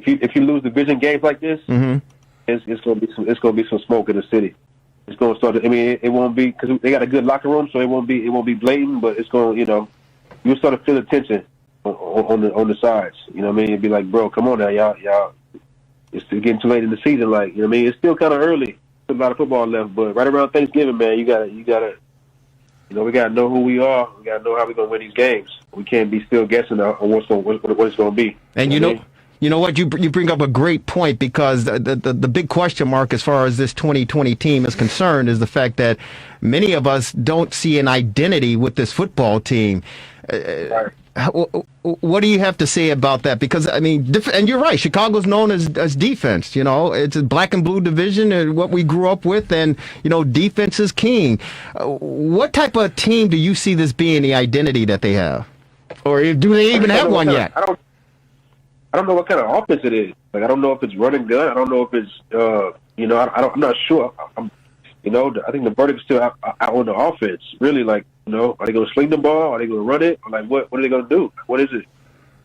you lose division games like this, it's gonna be some smoke in the city. It's gonna start. It won't be because they got a good locker room, so it won't be blatant, but it's gonna, you'll start to feel the tension on the sides. It'd be like, bro, come on now, y'all. It's getting too late in the season, it's still kind of early. There's a lot of football left, but right around Thanksgiving, man, you gotta, we gotta know who we are. We gotta know how we're gonna win these games. We can't be still guessing on what it's gonna be. And you know what? You bring up a great point, because the big question mark as far as this 2020 team is concerned is the fact that many of us don't see an identity with this football team. Right. What do you have to say about that? Because, and you're right, Chicago's known as defense. It's a black and blue division, and what we grew up with, and, defense is king. What type of team do you see this being, the identity that they have? Or do they even have one yet? I don't know what kind of offense it is. I don't know if it's run and gun. I don't know if it's, I'm not sure. I think the verdict's still out on the offense. Really, are they going to sling the ball? Are they going to run it? Or what are they going to do? What is it?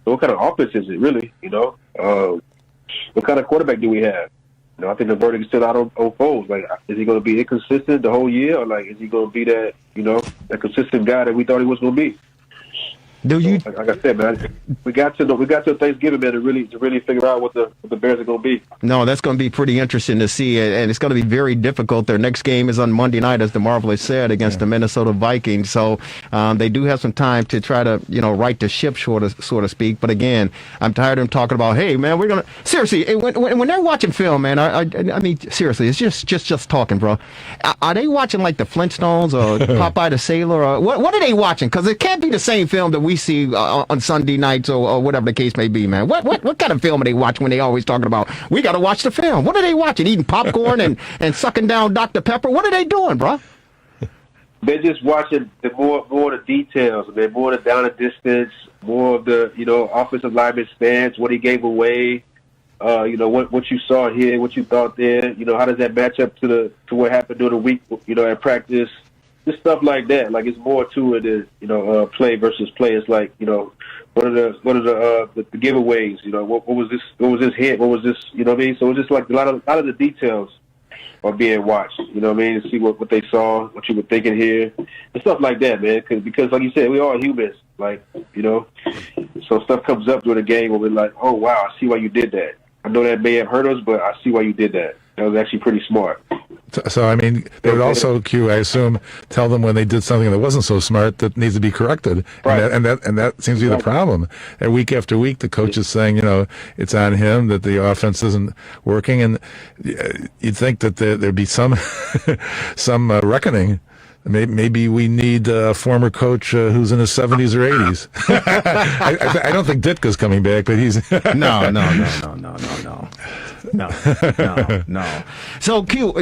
What kind of offense is it, really? What kind of quarterback do we have? I think the verdict is still out on Foles. Is he going to be inconsistent the whole year? Or, is he going to be that, that consistent guy that we thought he was going to be? Like I said, man, we got to Thanksgiving, man, to really figure out what the Bears are going to be. No, that's going to be pretty interesting to see, and it's going to be very difficult. Their next game is on Monday night, as the Marvel has said, against the Minnesota Vikings. So they do have some time to try to, right the ship, so to speak. But again, I'm tired of them talking about, hey, man, we're going to seriously when they're watching film, man. I mean, seriously, it's just talking, bro. Are they watching like the Flintstones or Popeye the Sailor, or what are they watching? Because it can't be the same film that we see on Sunday nights or whatever the case may be, man. What kind of film are they watching when they always talking about, we got to watch the film? What are they watching? Eating popcorn and sucking down Dr. Pepper? What are they doing, bro? They're just watching more of the details. They're more of the down and distance, more of the, offensive lineman stance, what he gave away, what you saw here, what you thought there, how does that match up to what happened during the week, at practice. Just stuff like that. It's more to it than, play versus play. It's what are the giveaways? What was this hit? What was this? So it's just like a lot of the details are being watched. To see what they saw, what you were thinking here, and stuff like that, man. Because like you said, we are humans. So stuff comes up during the game where we're like, oh wow, I see why you did that. I know that may have hurt us, but I see why you did that. That was actually pretty smart. So I mean, they would also, Q, I assume, tell them when they did something that wasn't so smart that needs to be corrected, Right. and that seems to be the problem. And week after week, the coach is saying, it's on him that the offense isn't working, and you'd think that there'd be some reckoning. Maybe we need a former coach who's in his 70s or 80s. I don't think Ditka's coming back, but he's No. So, Q,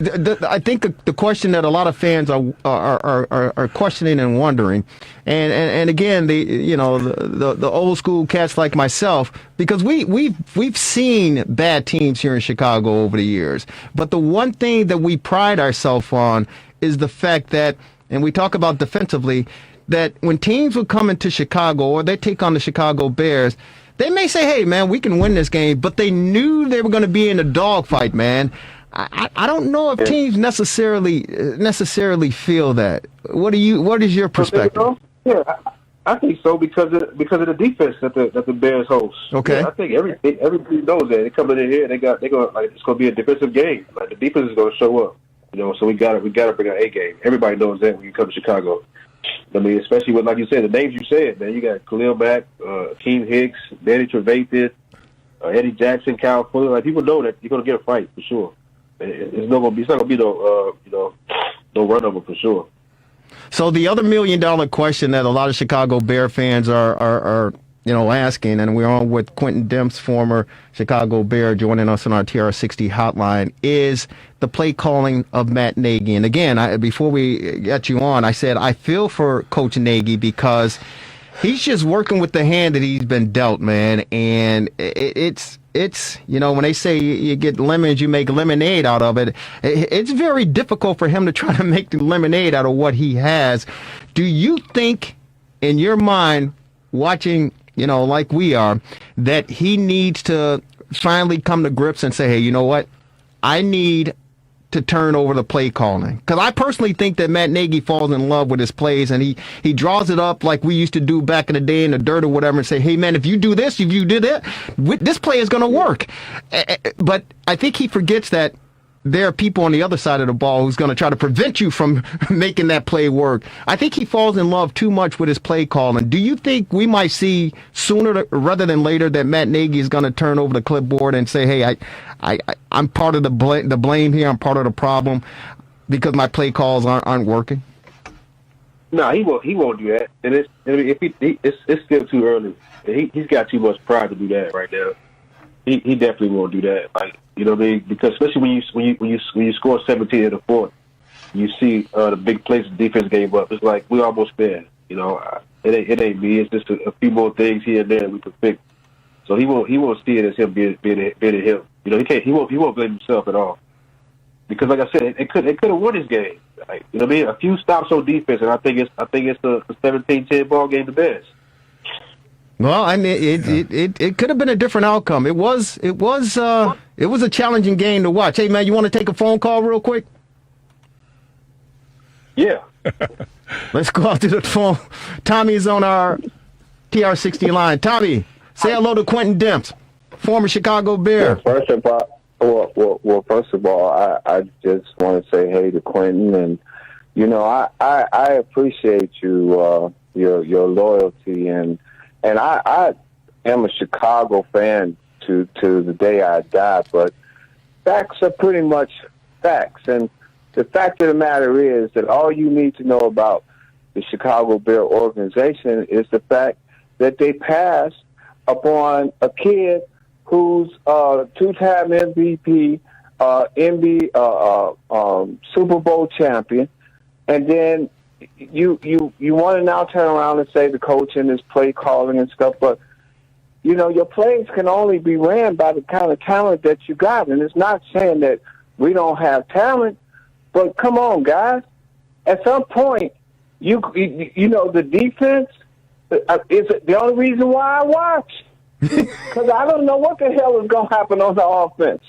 I think the question that a lot of fans are questioning and wondering, and again, the old school cats like myself, because we've seen bad teams here in Chicago over the years, but the one thing that we pride ourselves on is the fact that, and we talk about defensively, that when teams would come into Chicago or they take on the Chicago Bears, they may say, hey, man, we can win this game, but they knew they were going to be in a dogfight, man. I don't know if teams necessarily feel that. What is your perspective? Yeah, I think so because of the defense that the Bears host. Okay. Yeah, I think everybody knows that. They coming in here, they're going like it's going to be a defensive game. Like the defense is going to show up. So we got to bring our A game. Everybody knows that when you come to Chicago. I mean, especially with, like you said, the names you said, man. You got Khalil Mack, Akeem Hicks, Danny Trevathan, Eddie Jackson, Kyle Fuller. Like people know that you're going to get a fight for sure. It's not going to be no run over for sure. So the other $1 million question that a lot of Chicago Bear fans are asking, and we're on with Quentin Demps, former Chicago Bear, joining us on our TR60 hotline, is the play calling of Matt Nagy. And again, before we get you on, I said I feel for Coach Nagy because he's just working with the hand that he's been dealt, man. And it's when they say you get lemons, you make lemonade out of it. It's very difficult for him to try to make the lemonade out of what he has. Do you think, in your mind, watching, like we are, that he needs to finally come to grips and say, hey, you know what? I need to turn over the play calling. Because I personally think that Matt Nagy falls in love with his plays, and he draws it up like we used to do back in the day in the dirt or whatever and say, hey, man, if you do this, if you did that, this play is going to work. But I think he forgets that there are people on the other side of the ball who's going to try to prevent you from making that play work. I think he falls in love too much with his play calling. Do you think we might see sooner rather than later that Matt Nagy is going to turn over the clipboard and say, hey, I'm part of the blame here, I'm part of the problem because my play calls aren't working? No, he won't do that. And it's still too early. He's got too much pride to do that right now. He definitely won't do that. Like, you know what I mean? Because especially when you score 17 in the fourth, you see the big plays the defense gave up. It's like we almost there. It ain't me. It's just a few more things here and there we can fix. So he won't see it as him being him. He won't blame himself at all. Because like I said, it could have won his game. Like, you know what I mean? A few stops on defense, and I think it's the 17-10 ball game the best. Well, I mean, it could have been a different outcome. It was a challenging game to watch. Hey, man, you want to take a phone call real quick? Yeah. Let's go out to the phone. Tommy's on our TR60 line. Tommy, say hello to Quentin Demps, former Chicago Bear. Yeah, first of all, I just want to say hey to Quentin, and I appreciate you, your loyalty, and I am a Chicago fan to the day I die, but facts are pretty much facts. And the fact of the matter is that all you need to know about the Chicago Bear organization is the fact that they passed upon a kid who's two-time MVP, Super Bowl champion, and then you want to now turn around and say the coaching is play calling and stuff, but your plays can only be ran by the kind of talent that you got. And it's not saying that we don't have talent, but come on, guys. At some point, the defense is the only reason why I watch. Because I don't know what the hell is going to happen on the offense.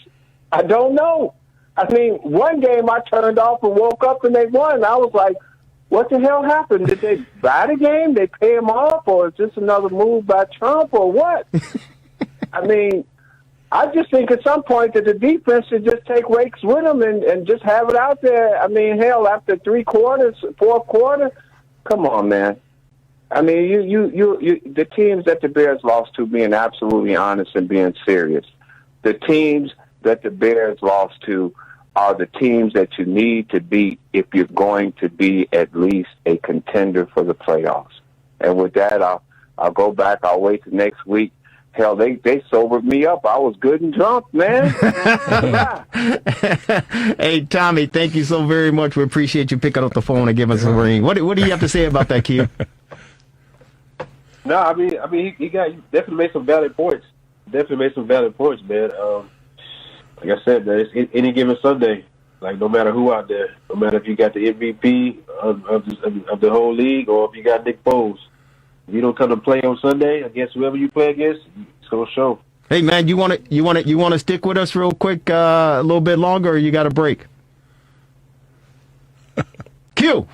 I don't know. I mean, one game I turned off and woke up and they won. And I was like, what the hell happened? Did they buy the game? They pay him off? Or is this another move by Trump or what? I mean, I just think at some point that the defense should just take rakes with them and just have it out there. I mean, hell, after 3 quarters, 4th quarter, come on, man. I mean, you the teams that the Bears lost to, being absolutely honest and being serious, the teams that the Bears lost to are the teams that you need to beat if you're going to be at least a contender for the playoffs. And with that, I'll go back. I'll wait till next week. Hell, they sobered me up. I was good and drunk, man. Hey, Tommy, thank you so very much. We appreciate you picking up the phone and giving us a ring. What do you have to say about that, Q? No, I mean, he definitely made some valid points. Man. Like I said, man, it's any given Sunday. Like, no matter who out there, no matter if you got the MVP of the whole league or if you got Nick Foles. If you don't come to play on Sunday against whoever you play against, it's gonna show. Hey man, you want to stick with us real quick a little bit longer, or you got a break? Q,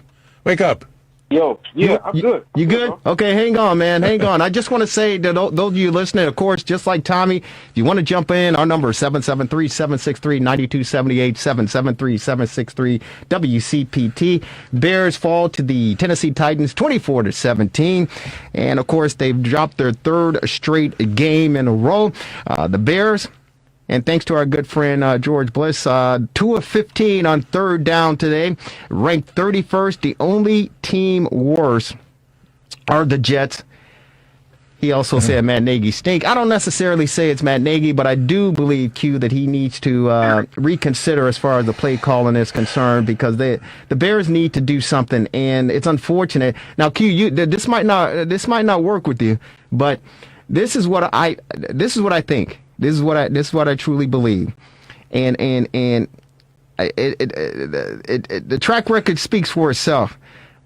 wake up. Yo, yeah, I'm good. You good? Okay, hang on, man. Hang on. I just want to say to those of you listening, of course, just like Tommy, if you want to jump in, our number is 773-763-9278, 773-763-WCPT. Bears fall to the Tennessee Titans 24-17. And, of course, they've dropped their 3rd straight game in a row. The Bears... And thanks to our good friend George Bliss, 2 of 15 on 3rd down today, ranked 31st. The only team worse are the Jets. He also said Matt Nagy stink. I don't necessarily say it's Matt Nagy, but I do believe, Q, that he needs to reconsider as far as the play calling is concerned, because the Bears need to do something, and it's unfortunate. Now, Q, this might not work with you, but this is what I think. This is what I truly believe, and the track record speaks for itself.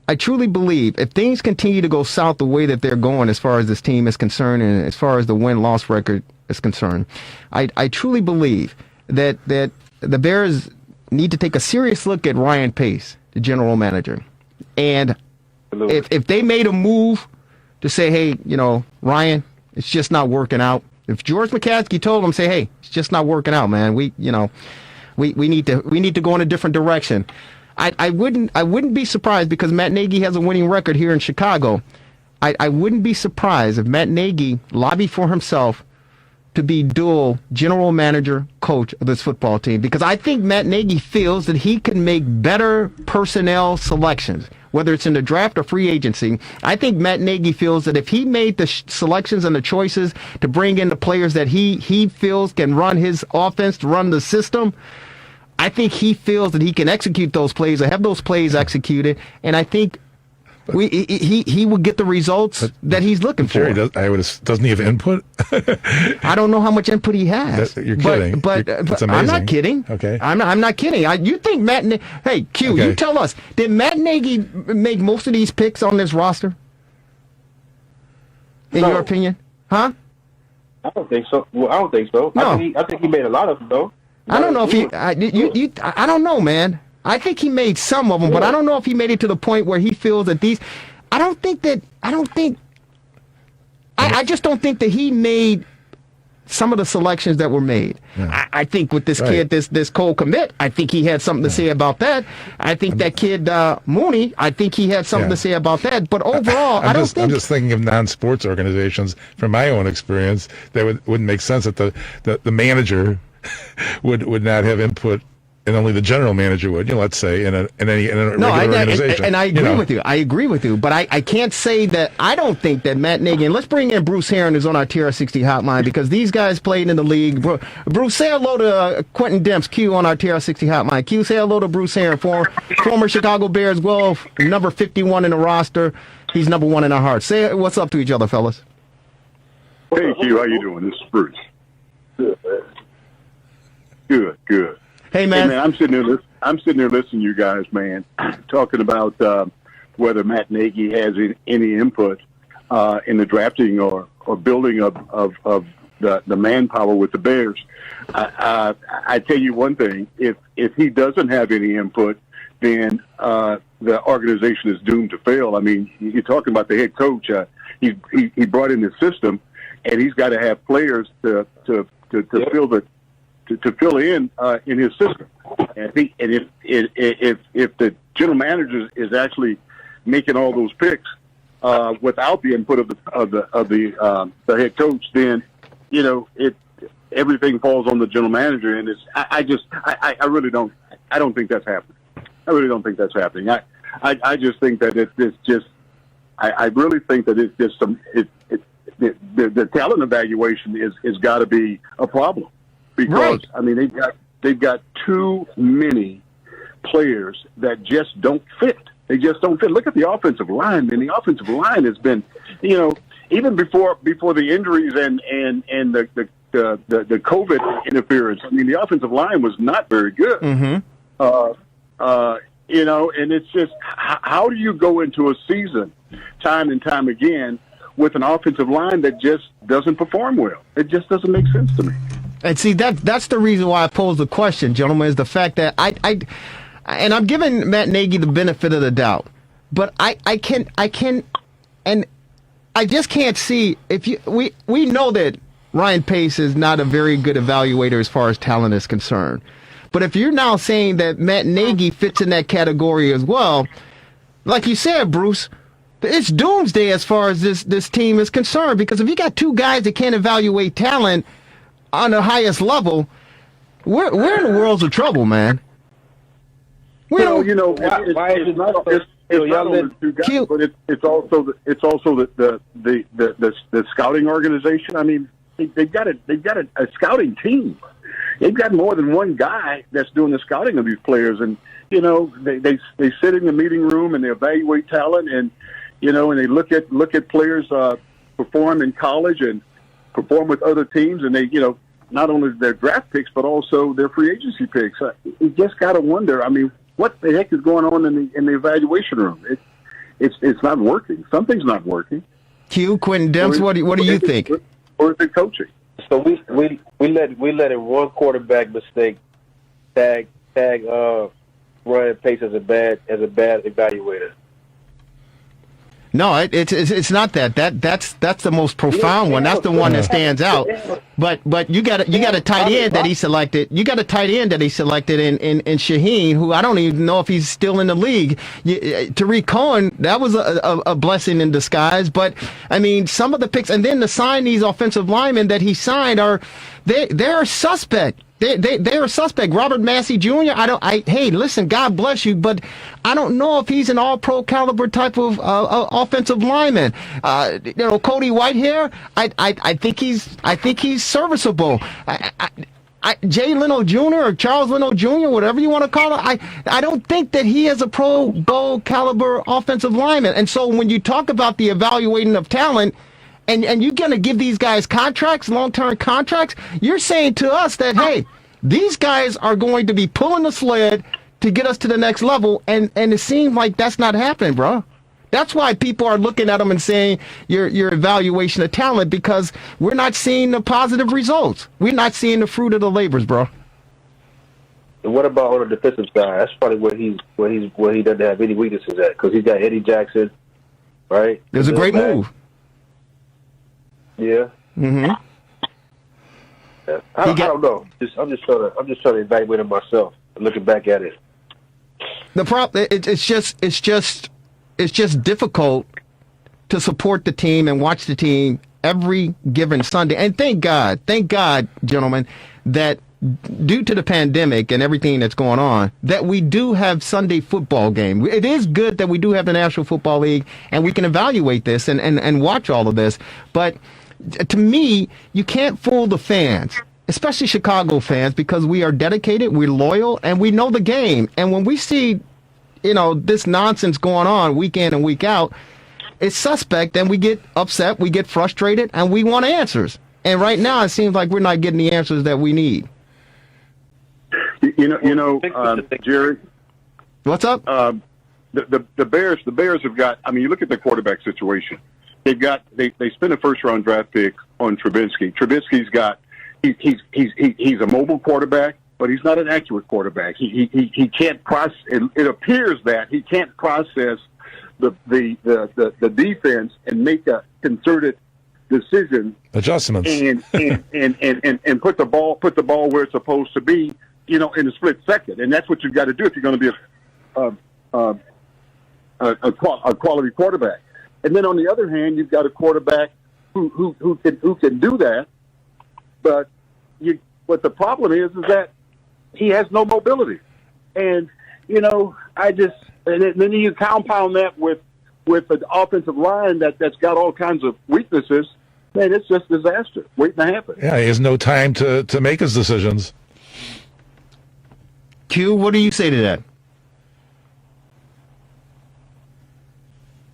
I truly believe if things continue to go south the way that they're going, as far as this team is concerned, and as far as the win-loss record is concerned, I truly believe that the Bears need to take a serious look at Ryan Pace, the general manager, and if they made a move to say, hey, Ryan, it's just not working out. If George McCaskey told him, say, hey, it's just not working out, man. We need to go in a different direction. I wouldn't be surprised, because Matt Nagy has a winning record here in Chicago. I wouldn't be surprised if Matt Nagy lobbied for himself to be dual general manager, coach of this football team, because I think Matt Nagy feels that he can make better personnel selections, whether it's in the draft or free agency. I think Matt Nagy feels that if he made the selections and the choices to bring in the players that he feels can run his offense, to run the system, I think he feels that he can execute those plays, or have those plays executed, and I think he will get the results that he's looking for. Jerry, doesn't he have input? I don't know how much input he has. You're kidding. But I'm not kidding. Okay. I'm not kidding. You think Hey, Q, okay. You tell us, did Matt Nagy make most of these picks on this roster? In your opinion? Huh? I don't think so. Well, I don't think so. No. I think he made a lot of them, though. I don't know if I don't know, man. I think he made some of them, but I don't know if he made it to the point where he feels that these. I just don't think that he made some of the selections that were made. Yeah. I think with this kid, this Cole Kmet, I think he had something to say about that. I think that kid Mooney, I think he had something to say about that. But overall, I'm just thinking of non-sports organizations from my own experience. That wouldn't make sense that the manager would not have input, and only the general manager would, let's say, in a regular organization. And I agree with you. I agree with you. But I can't say that I don't think that Matt Nagy, and let's bring in Bruce Herron, who's on our TR60 hotline, because these guys played in the league. Bruce, say hello to Quentin Demps, Q, on our TR60 hotline. Q, say hello to Bruce Herron, former Chicago Bears, number 51 in the roster. He's number 1 in our hearts. Say what's up to each other, fellas. Hey, Q, how you doing? This is Bruce. Good, man. Good. Hey man. I'm sitting there listening to you guys, man, talking about whether Matt Nagy has any input in the drafting or building of the manpower with the Bears. I tell you one thing: if he doesn't have any input, then the organization is doomed to fail. I mean, you're talking about the head coach. He brought in the system, and he's got to have players to to fill in his system. And if the general manager is actually making all those picks without the input of the head coach, then everything falls on the general manager. And I really don't think that's happening. I really don't think that's happening. I just think that it's just. I really think that it's just the talent evaluation is got to be a problem, because Right. I mean they've got too many players that just don't fit. They just don't fit. Look at the offensive line, and the offensive line has been, even before the injuries and the COVID interference. I mean, the offensive line was not very good. Mm-hmm. And it's just, how do you go into a season time and time again with an offensive line that just doesn't perform well? It just doesn't make sense to me. And see, that's the reason why I posed the question, gentlemen, is the fact that and I'm giving Matt Nagy the benefit of the doubt, but I just can't see we know that Ryan Pace is not a very good evaluator as far as talent is concerned. But if you're now saying that Matt Nagy fits in that category as well, like you said, Bruce, it's doomsday as far as this team is concerned, because if you got two guys that can't evaluate talent on the highest level, we're in the world's of trouble, man. It's not only the two guys, but it's also the scouting organization. I mean, they've got a scouting team. They've got more than one guy that's doing the scouting of these players, and they sit in the meeting room and they evaluate talent, and and they look at players perform in college and perform with other teams, and they not only their draft picks but also their free agency picks. You just got to wonder. I mean, what the heck is going on in the evaluation room? It's not working. Something's not working. Q, Quentin Demps, what do you think? Or is it coaching? So we let a one quarterback mistake tag Ryan Pace as a bad evaluator. No, it's not that. That's the most profound one. That's the one that stands out. But you got a tight end that he selected. You got a tight end that he selected in Shaheen, who I don't even know if he's still in the league. Tariq Cohen, that was a blessing in disguise. But I mean, some of the picks, and then to sign these offensive linemen that he signed they're suspect. They are suspect. Robert Massey Jr. Hey, listen, God bless you, but I don't know if he's an all-pro caliber type of offensive lineman. Cody Whitehair, I think he's serviceable. Jay Leno Jr. or Charles Leno Jr., whatever you want to call it, I don't think that he is a Pro Bowl caliber offensive lineman. And so when you talk about the evaluating of talent, and you're going to give these guys contracts, long-term contracts, you're saying to us that, hey, these guys are going to be pulling the sled to get us to the next level, and it seems like that's not happening, bro. That's why people are looking at them and saying your evaluation of talent, because we're not seeing the positive results. We're not seeing the fruit of the labors, bro. And what about on the defensive side? That's probably where he doesn't have any weaknesses at, because he's got Eddie Jackson, right? It was a great move. Yeah. Mm-hmm. Yeah. I don't know. I'm just trying to evaluate it myself and looking back at it. The problem, it's just difficult to support the team and watch the team every given Sunday. And thank God, gentlemen, that due to the pandemic and everything that's going on, that we do have Sunday football game. It is good that we do have the National Football League and we can evaluate this and watch all of this. But to me, you can't fool the fans, especially Chicago fans, because we are dedicated, we're loyal, and we know the game. And when we see, this nonsense going on week in and week out, it's suspect, and we get upset, we get frustrated, and we want answers. And right now, it seems like we're not getting the answers that we need. Jerry, what's up? The Bears have got. I mean, you look at the quarterback situation. They spent a first-round draft pick on Trubisky. Trubisky's got. He's a mobile quarterback, but he's not an accurate quarterback. He can't process. It appears that he can't process the defense and make a concerted decision adjustments and put the ball where it's supposed to be, in a split second. And that's what you've got to do if you're going to be a quality quarterback. And then on the other hand, you've got a quarterback who can do that, but the problem is that he has no mobility. And and then you compound that with an offensive line that's got all kinds of weaknesses. Man, it's just disaster waiting to happen. Yeah, he has no time to make his decisions. Q, what do you say to that?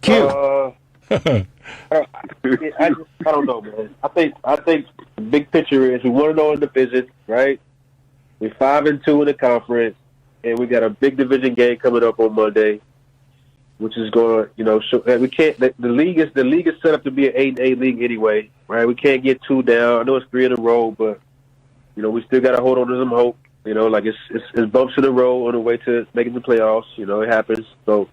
Q. I don't know, man. I think the big picture is we want to know in the division, right? We're 5-2 in the conference, and we got a big division game coming up on Monday, which is going to, show, we can't. The league is set up to be an 8-8 league anyway, right? We can't get 2 down. I know it's 3 in a row, but we still got to hold on to some hope. Like it's bumps in the road on the way to making the playoffs. It happens. So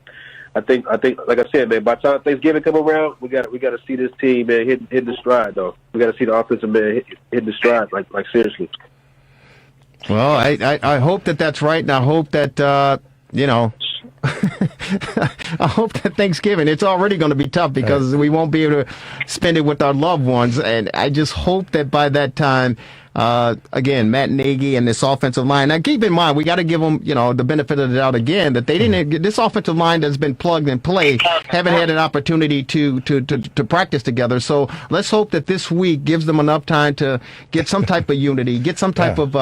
I think, like I said, man, by the time Thanksgiving come around, we got to see this team, man, hit the stride, though. We got to see the offensive man hit the stride, like seriously. Well, I hope that's right, and I hope that I hope that Thanksgiving, it's already going to be tough because we won't be able to spend it with our loved ones, and I just hope that by that time, again, Matt Nagy and this offensive line. Now, keep in mind, we got to give them, the benefit of the doubt again that they didn't get this offensive line that's been plugged and play haven't had an opportunity to practice together. So let's hope that this week gives them enough time to get some type of unity, get some type of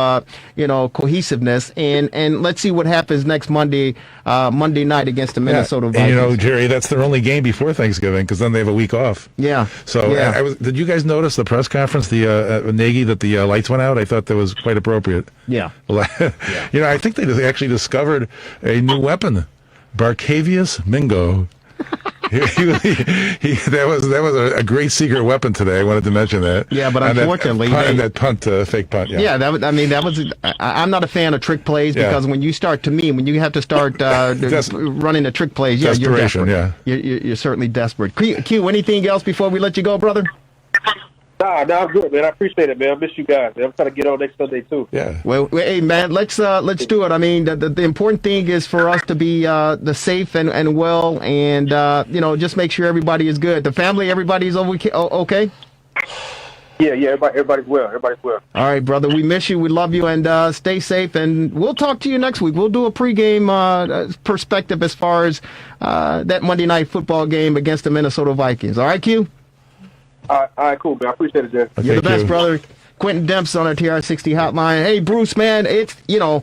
cohesiveness, and let's see what happens next Monday night against the Minnesota Vikings. And, Jerry, that's their only game before Thanksgiving because then they have a week off. Yeah. So did you guys notice the press conference, the Nagy, that the lights went out? I thought that was quite appropriate. Yeah. I think they actually discovered a new weapon, Barcavius Mingo. That was a great secret weapon today. I wanted to mention that. Yeah, but unfortunately, that punt, fake punt. Yeah, that was. I'm not a fan of trick plays because when you have to start running the trick plays, you're desperate. You're certainly desperate. Q, anything else before we let you go, brother? No, I'm good, man. I appreciate it, man. I miss you guys, man. I'm trying to get on next Sunday too. Yeah. Well, hey, man, let's do it. I mean, the important thing is for us to be the safe and well, and just make sure everybody is good. The family, everybody's okay. Yeah, everybody's well. Everybody's well. All right, brother. We miss you. We love you, and stay safe. And we'll talk to you next week. We'll do a pregame perspective as far as that Monday night football game against the Minnesota Vikings. All right, Q. All right, cool, man. I appreciate it, Jeff. You're the best, brother. Quentin Dempsey on our TR60 hotline. Hey, Bruce, man, it's, again,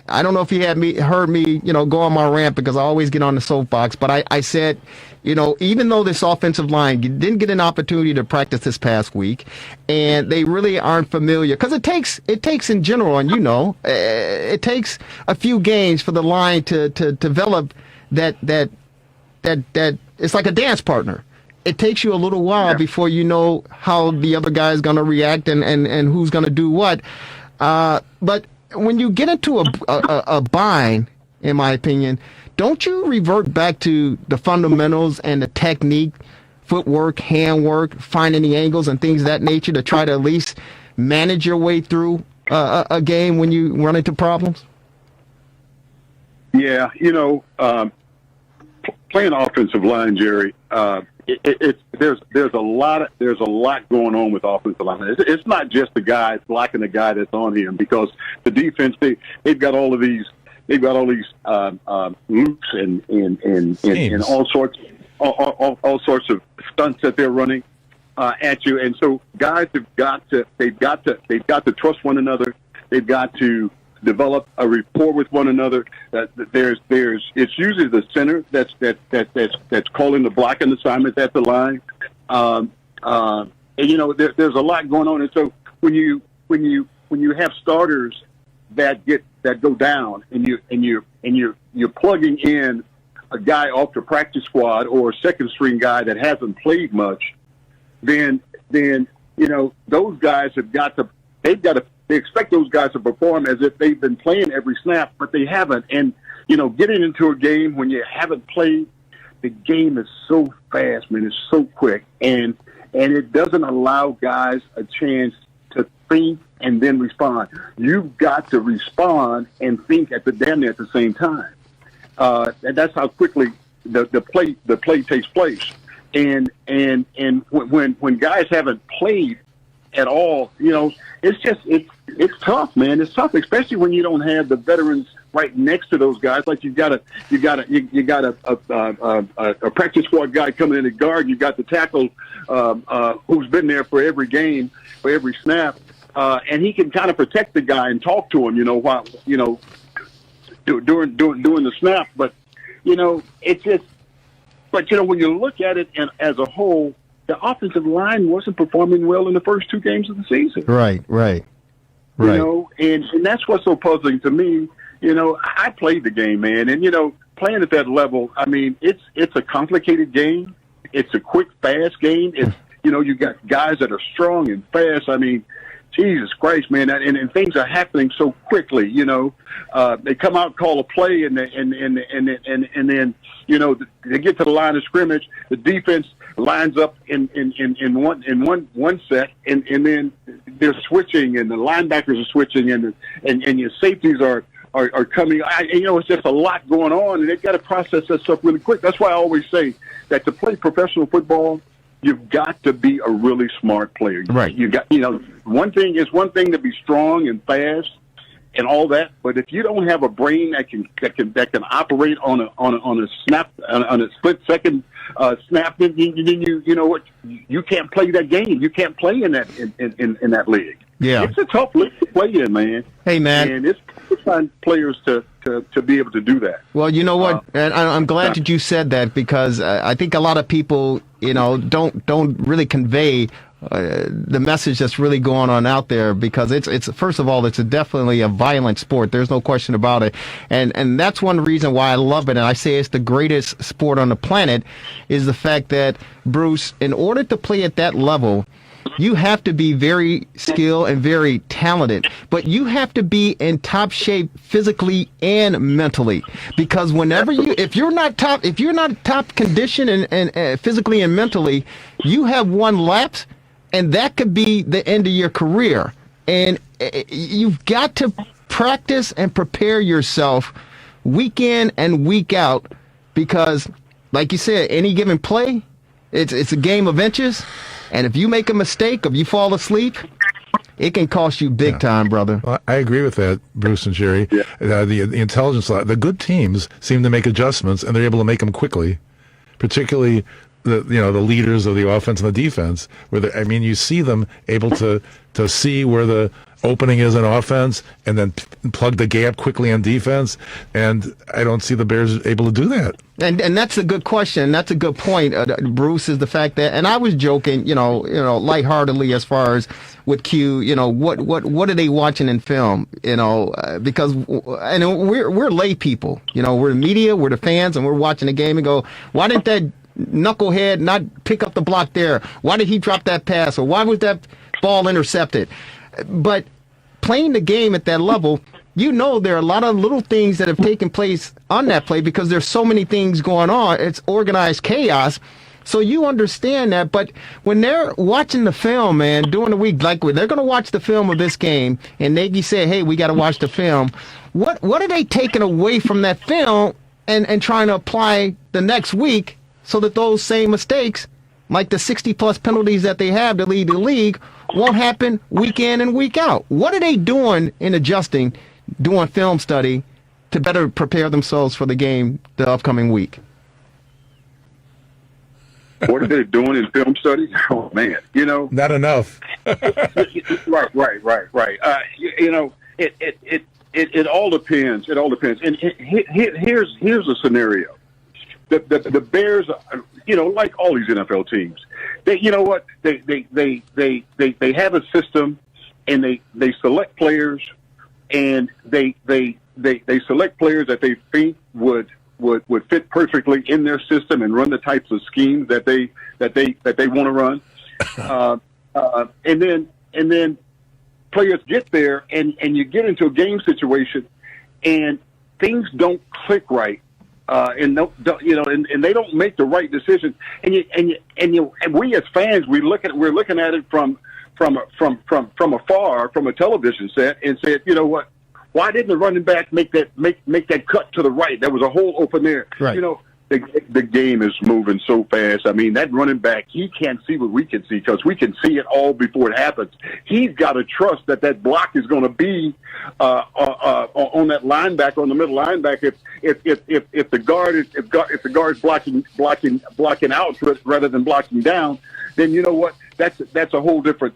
I don't know if you heard me, go on my rant because I always get on the soapbox, but I said, even though this offensive line didn't get an opportunity to practice this past week, and they really aren't familiar, because it takes in general, and it takes a few games for the line to develop that it's like a dance partner. It takes you a little while before you know how the other guy is going to react and who's going to do what. But when you get into a bind, in my opinion, don't you revert back to the fundamentals and the technique, footwork, handwork, finding the angles and things of that nature to try to at least manage your way through a game when you run into problems? Yeah, playing offensive line, Jerry, there's a lot going on with offensive line. It's not just the guy blocking the guy that's on him, because the defense they've got all these loops and all sorts of stunts that they're running at you, and so guys have got to trust one another. They've got to develop a rapport with one another. It's usually the center that's calling the blocking assignments at the line. And there's a lot going on. And so when you have starters that go down, and you're plugging in a guy off the practice squad or a second string guy that hasn't played much, then those guys they expect those guys to perform as if they've been playing every snap, but they haven't. And, getting into a game when you haven't played, the game is so fast, man. It's so quick, and it doesn't allow guys a chance to think and then respond. You've got to respond and think at the same time. And that's how quickly the play takes place. And when guys haven't played at all, you know, it's tough, man. It's tough, especially when you don't have the veterans right next to those guys. Like you got a practice squad guy coming in the guard. You got the tackle who's been there for every game, for every snap, and he can kind of protect the guy and talk to him. You know, while during the snap. But you know, it's just. But you know, when you look at it and as a whole, the offensive line wasn't performing well in the first 2 games of the season. Right. You know, and that's what's so puzzling to me. You know, I played the game, man, and you know, playing at that level, I mean, it's a complicated game. It's a quick, fast game. It's, you know, you got guys that are strong and fast. I mean, Jesus Christ, man, and things are happening so quickly. You know, they come out, call a play, and then you know, they get to the line of scrimmage. The defense lines up in one set, and then they're switching, and the linebackers are switching, and your safeties are coming. You know, it's just a lot going on, and they've got to process that stuff really quick. That's why I always say that to play professional football, you've got to be a really smart player. Right. You got, you know, one thing to be strong and fast and all that, but if you don't have a brain that can operate on a split second snap, then you know what, you can't play that game. You can't play in that league. Yeah, it's a tough league to play in, man. Hey, man, and it's fun players to be able to do that. Well, you know what, and I'm glad that you said that, because I think a lot of people, you know, don't really convey the message that's really going on out there, because it's first of all, it's definitely a violent sport. There's no question about it, and that's one reason why I love it. And I say it's the greatest sport on the planet, is the fact that, Bruce, in order to play at that level, you have to be very skilled and very talented, but you have to be in top shape physically and mentally, because if you're not top condition and physically and mentally, you have one lapse, and that could be the end of your career. And you've got to practice and prepare yourself week in and week out, because, like you said, any given play, it's a game of inches. And if you make a mistake, if you fall asleep, it can cost you big time, brother. Well, I agree with that, Bruce and Jerry. Yeah. The intelligence, the good teams seem to make adjustments, and they're able to make them quickly, particularly the leaders of the offense and the defense. Where you see them able to see where the opening is in offense and then plug the gap quickly on defense. And I don't see the Bears able to do that. And that's a good question. That's a good point, Bruce, is the fact that, and I was joking, lightheartedly as far as with Q, what are they watching in film? Because we're lay people, we're the media, we're the fans, and we're watching the game and go, why didn't that knucklehead not pick up the block there? Why did he drop that pass? Or why was that ball intercepted? But playing the game at that level, there are a lot of little things that have taken place on that play, because there's so many things going on. It's organized chaos. So you understand that. But when they're watching the film, man, during the week, like when they're going to watch the film of this game, and Nagy said, hey, we got to watch the film, what are they taking away from that film and trying to apply the next week so that those same mistakes, like the 60-plus penalties that they have to lead the league, won't happen week in and week out? What are they doing in adjusting, doing film study to better prepare themselves for the game the upcoming week? What are they doing in film study? Oh, man, Not enough. Right. It all depends. It all depends. And here's a scenario. The Bears, like all these NFL teams, they have a system, and they select players, and they select players that they think would fit perfectly in their system and run the types of schemes that they want to run. And then players get there, and you get into a game situation, and things don't click right. and they don't make the right decisions. And we as fans, we're looking at it from afar, from a television set, and said, you know what? Why didn't the running back make that cut to the right? There was a hole open there. Right. You know, the game is moving so fast. I mean, that running back, he can't see what we can see because we can see it all before it happens. He's got to trust that block is going to be on that linebacker, on the middle linebacker. If the guard's blocking out rather than blocking down, then you know what? That's a whole different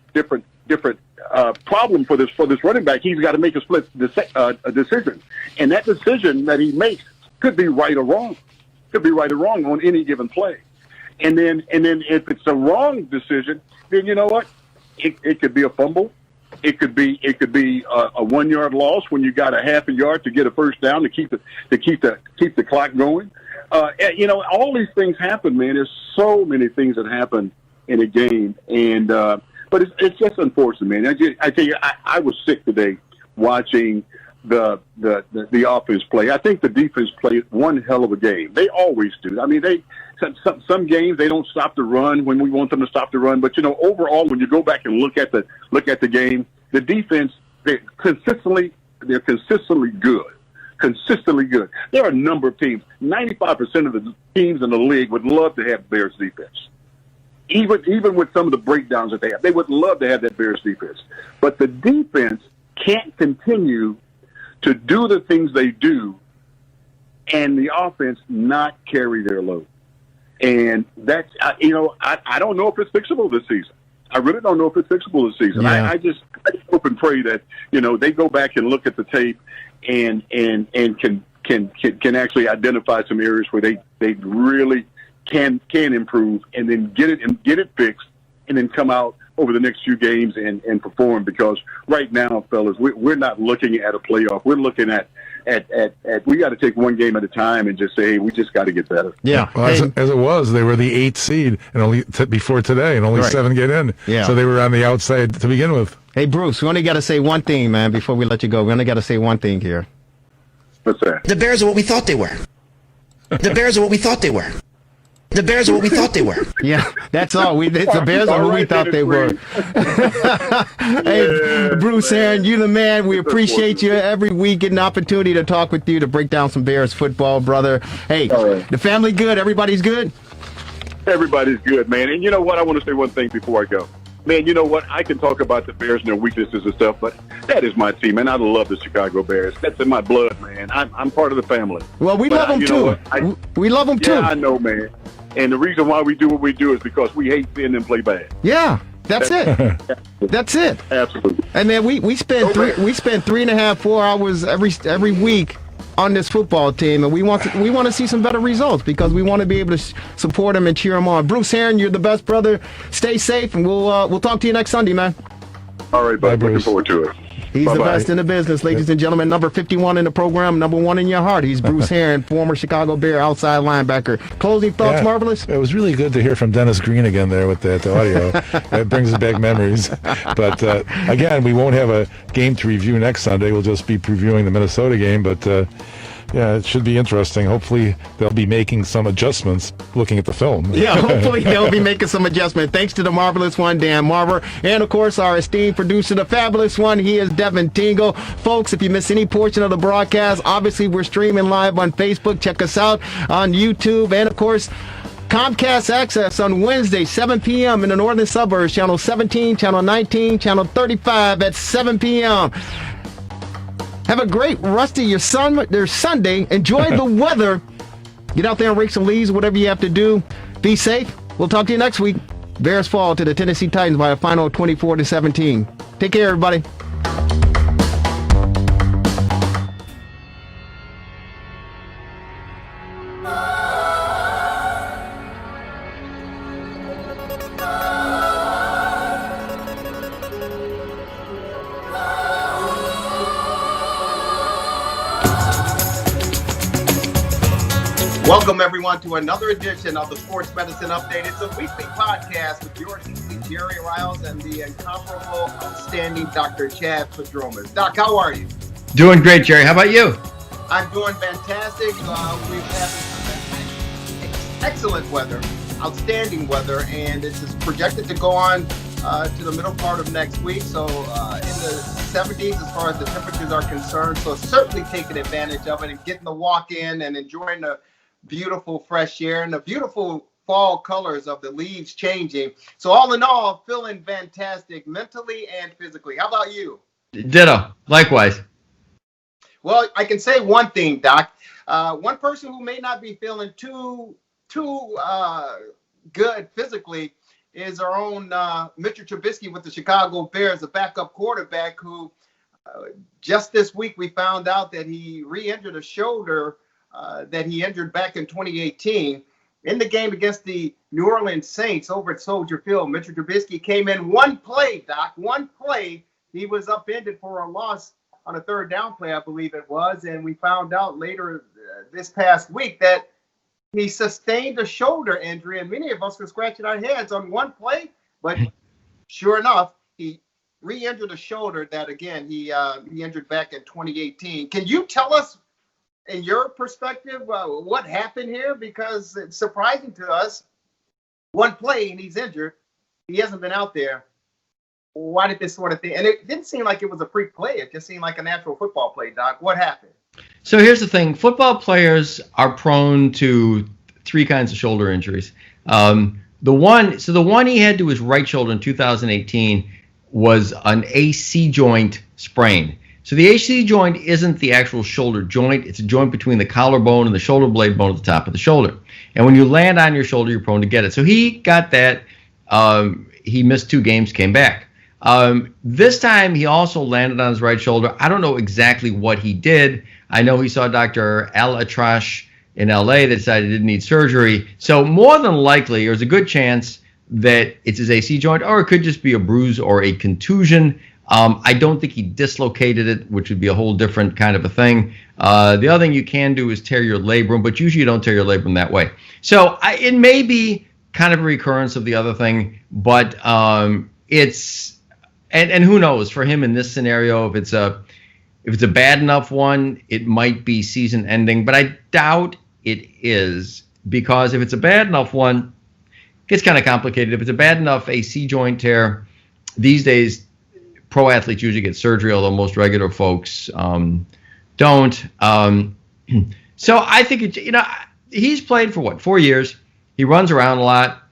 problem for this running back. He's got to make a split decision, and that decision that he makes could be right or wrong. Could be right or wrong on any given play. And then if it's a wrong decision, then you know what? It could be a fumble. It could be a 1 yard loss when you got a half a yard to get a first down to keep the clock going. You know, all these things happen, man. There's so many things that happen in a game, and but it's just unfortunate, man. I tell you, I was sick today watching the offense play. I think the defense played one hell of a game. They always do. I mean, some games they don't stop the run when we want them to stop the run. But you know, overall, when you go back and look at the game, the defense they're consistently good. Consistently good. There are a number of teams. 95% of the teams in the league would love to have Bears defense. Even with some of the breakdowns that they have, they would love to have that Bears defense. But the defense can't continue to do the things they do and the offense not carry their load. And that's, I don't know if it's fixable this season. I really don't know if it's fixable this season. Yeah. I just hope and pray that, they go back and look at the tape and can actually identify some areas where they really can improve and then get it fixed and then come out over the next few games and perform, because right now, fellas, we're not looking at a playoff. We're looking at we got to take one game at a time and just say, hey, we just got to get better. Yeah. Well, as it was, they were the 8th seed and only before today, and only Right. 7 get in. Yeah. So they were on the outside to begin with. Hey, Bruce, we only got to say one thing, man, before we let you go. We only got to say one thing here. What's that? The Bears are what we thought they were. The Bears are what we thought they were. The Bears are what we thought they were. Yeah, that's all. The Bears are who we thought they were. Hey, Bruce Aaron, you the man. We appreciate you every week, getting an opportunity to talk with you, to break down some Bears football, brother. Hey, the family good? Everybody's good? Everybody's good, man. And you know what? I want to say one thing before I go. Man, you know what? I can talk about the Bears and their weaknesses and stuff, but that is my team, and I love the Chicago Bears. That's in my blood, man. I'm part of the family. Well, we love them too. We love them too. Yeah, I know, man. And the reason why we do what we do is because we hate seeing them play bad. Yeah, that's it. That's it. Absolutely. And man, we spend 3.5, 4 hours every week on this football team, and we want to see some better results because we want to be able to support them and cheer them on. Bruce Aaron, you're the best, brother. Stay safe, and we'll talk to you next Sunday, man. All right, bud. Looking forward to it. He's Bye-bye. the best in the business, ladies and gentlemen. Number 51 in the program, number 1 in your heart. He's Bruce Aaron, former Chicago Bear outside linebacker. Closing thoughts, Marvelous? It was really good to hear from Dennis Green again there with that audio. It brings us back memories. But again, we won't have a game to review next Sunday. We'll just be previewing the Minnesota game. But yeah, it should be interesting. Hopefully, they'll be making some adjustments looking at the film. Yeah, hopefully they'll be making some adjustment. Thanks to the marvelous one, Dan Marver, and of course our esteemed producer, the fabulous one. He is Devin Tingle. Folks, if you miss any portion of the broadcast, obviously we're streaming live on Facebook. Check us out on YouTube, and of course, Comcast Access on Wednesday, 7 p.m. in the northern suburbs, channel 17, channel 19, channel 35 at 7 p.m. Have a great rest of your Sunday. Enjoy the weather. Get out there and rake some leaves, whatever you have to do. Be safe. We'll talk to you next week. Bears fall to the Tennessee Titans by a final 24-17. Take care, everybody. Welcome, everyone, to another edition of the Sports Medicine Update. It's a weekly podcast with yours truly, Jerry Riles, and the incomparable, outstanding Dr. Chad Padromas. Doc, how are you? Doing great, Jerry. How about you? I'm doing fantastic. We've had excellent weather, outstanding weather, and it's projected to go on to the middle part of next week. So in the 70s as far as the temperatures are concerned. So certainly taking advantage of it and getting the walk in and enjoying the beautiful fresh air and the beautiful fall colors of the leaves changing. So all in all, feeling fantastic mentally and physically. How about you? Ditto. Likewise. Well, I can say one thing, Doc. One person who may not be feeling too good physically is our own Mr. Trubisky with the Chicago Bears, a backup quarterback who just this week we found out that he re-injured a shoulder that he injured back in 2018. In the game against the New Orleans Saints over at Soldier Field, Mr. Trubisky came in one play, Doc, one play. He was upended for a loss on a third down play, I believe it was. And we found out later this past week that he sustained a shoulder injury. And many of us were scratching our heads on one play. But sure enough, he re-injured a shoulder that, again, he injured back in 2018. Can you tell us, in your perspective, what happened here? Because it's surprising to us. One play and he's injured. He hasn't been out there. Why did this sort of thing? And it didn't seem like it was a freak play. It just seemed like a natural football play, Doc. What happened? So here's the thing. Football players are prone to three kinds of shoulder injuries. The one he had to his right shoulder in 2018 was an AC joint sprain. So the AC joint isn't the actual shoulder joint. It's a joint between the collarbone and the shoulder blade bone at the top of the shoulder. And when you land on your shoulder, you're prone to get it. So he got that. He missed 2 games, came back. This time he also landed on his right shoulder. I don't know exactly what he did. I know he saw Dr. Al-Atrash in LA that decided he didn't need surgery. So more than likely, there's a good chance that it's his AC joint, or it could just be a bruise or a contusion. I don't think he dislocated it, which would be a whole different kind of a thing. The other thing you can do is tear your labrum, but usually you don't tear your labrum that way. So it may be kind of a recurrence of the other thing, but it's and who knows for him in this scenario, if it's a bad enough one, it might be season ending, but I doubt it is, because if it's a bad enough one, it gets kind of complicated. If it's a bad enough AC joint tear, these days pro athletes usually get surgery, although most regular folks don't. So I think he's played for 4 years. He runs around a lot.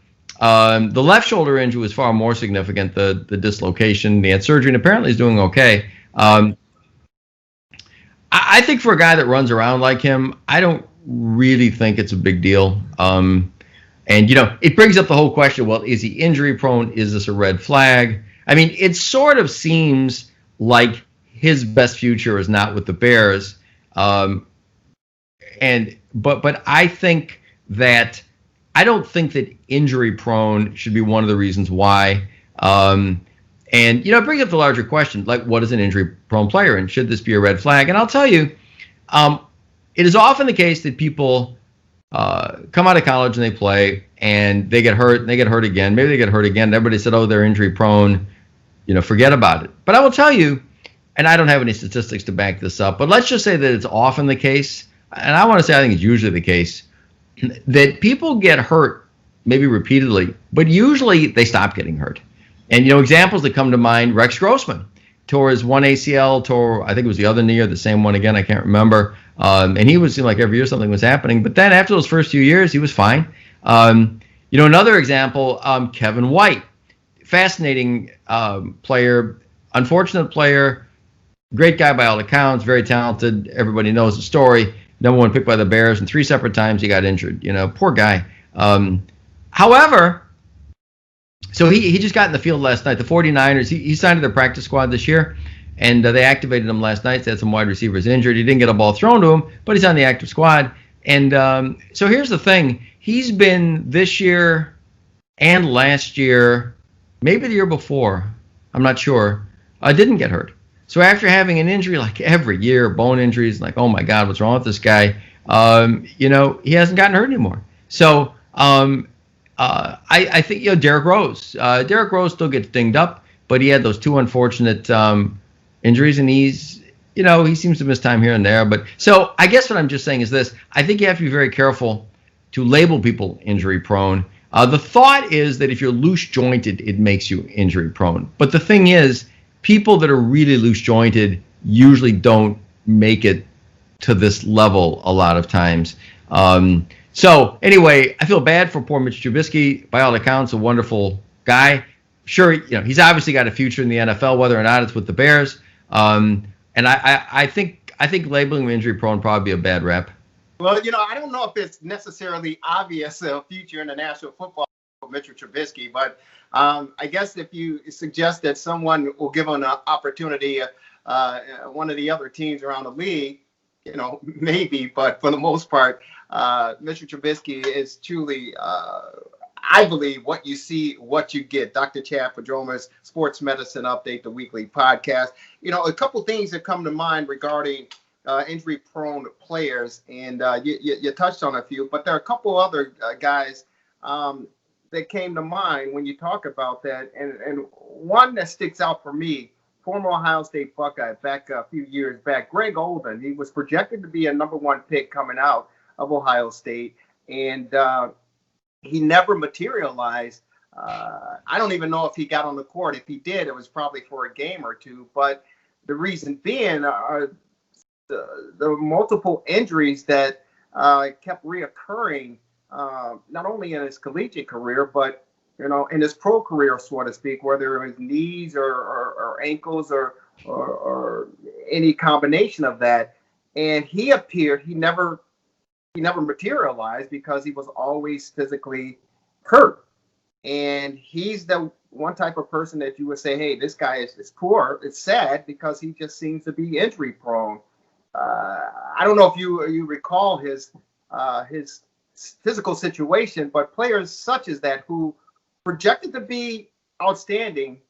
The left shoulder injury was far more significant, the dislocation. He had surgery and apparently he's doing okay. I think for a guy that runs around like him, I don't really think it's a big deal. And, it brings up the whole question, well, is he injury prone? Is this a red flag? I mean, it sort of seems like his best future is not with the Bears. But I think that I don't think that injury prone should be one of the reasons why. It brings up the larger question, like, what is an injury prone player, and should this be a red flag? And I'll tell you, it is often the case that people come out of college and they play and they get hurt and they get hurt again. Maybe they get hurt again. Everybody said, oh, they're injury prone. Forget about it. But I will tell you, and I don't have any statistics to back this up, but let's just say that it's often the case, and I want to say I think it's usually the case, that people get hurt maybe repeatedly, but usually they stop getting hurt. And, examples that come to mind, Rex Grossman tore his one ACL, I think it was the other knee or the same one again, I can't remember. And he was, seemed like every year something was happening. But then after those first few years, he was fine. Another example, Kevin White, fascinating player, unfortunate player, great guy by all accounts, very talented. Everybody knows the story. Number 1 pick by the Bears, and 3 separate times he got injured. Poor guy. However, so he just got in the field last night. The 49ers, he signed to their practice squad this year, and they activated him last night. They had some wide receivers injured. He didn't get a ball thrown to him, but he's on the active squad. And so here's the thing. He's been this year and last year, maybe the year before, I'm not sure, didn't get hurt. So after having an injury like every year, bone injuries, like, oh my God, what's wrong with this guy? He hasn't gotten hurt anymore. So I think, Derrick Rose. Derrick Rose still gets dinged up, but he had those 2 unfortunate injuries, and he's he seems to miss time here and there. But so I guess what I'm just saying is this. I think you have to be very careful to label people injury prone. The thought is that if you're loose jointed, it makes you injury prone. But the thing is, people that are really loose jointed usually don't make it to this level a lot of times. So anyway, I feel bad for poor Mitch Trubisky. By all accounts, a wonderful guy. Sure, he's obviously got a future in the NFL, whether or not it's with the Bears. And I think labeling him injury prone probably be a bad rep. Well, I don't know if it's necessarily obvious a future in the National Football for Mitchell Trubisky, but I guess if you suggest that someone will give him an opportunity, one of the other teams around the league, maybe, but for the most part, Mitchell Trubisky is truly, I believe, what you see, what you get. Dr. Chad Padroma's Sports Medicine Update, the weekly podcast. A couple things that come to mind regarding injury-prone players, and you touched on a few, but there are a couple other guys that came to mind when you talk about that, and one that sticks out for me, former Ohio State Buckeye back a few years back, Greg Olden. He was projected to be a number 1 pick coming out of Ohio State, and he never materialized. I don't even know if he got on the court. If he did, it was probably for a game or two, but the reason being are the multiple injuries that kept reoccurring, not only in his collegiate career, but in his pro career, so to speak, whether it was knees or ankles or any combination of that. And he never materialized because he was always physically hurt. And he's the one type of person that you would say, hey, this guy is poor. It's sad because he just seems to be injury prone. I don't know if you recall his physical situation, but players such as that who projected to be outstanding,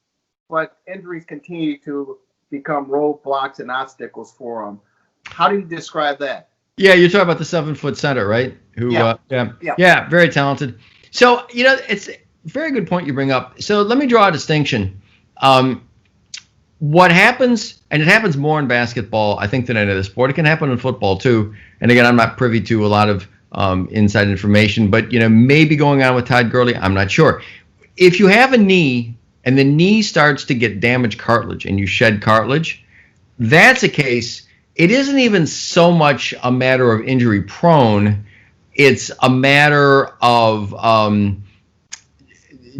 but injuries continue to become roadblocks and obstacles for them. How do you describe that? Yeah, you're talking about the 7-foot center, right? Yeah, very talented. So, it's a very good point you bring up. So let me draw a distinction. What happens, and it happens more in basketball, I think, than any other sport. It can happen in football, too. And again, I'm not privy to a lot of inside information, but, maybe going on with Todd Gurley, I'm not sure. If you have a knee and the knee starts to get damaged cartilage and you shed cartilage, that's a case. It isn't even so much a matter of injury prone. It's a matter of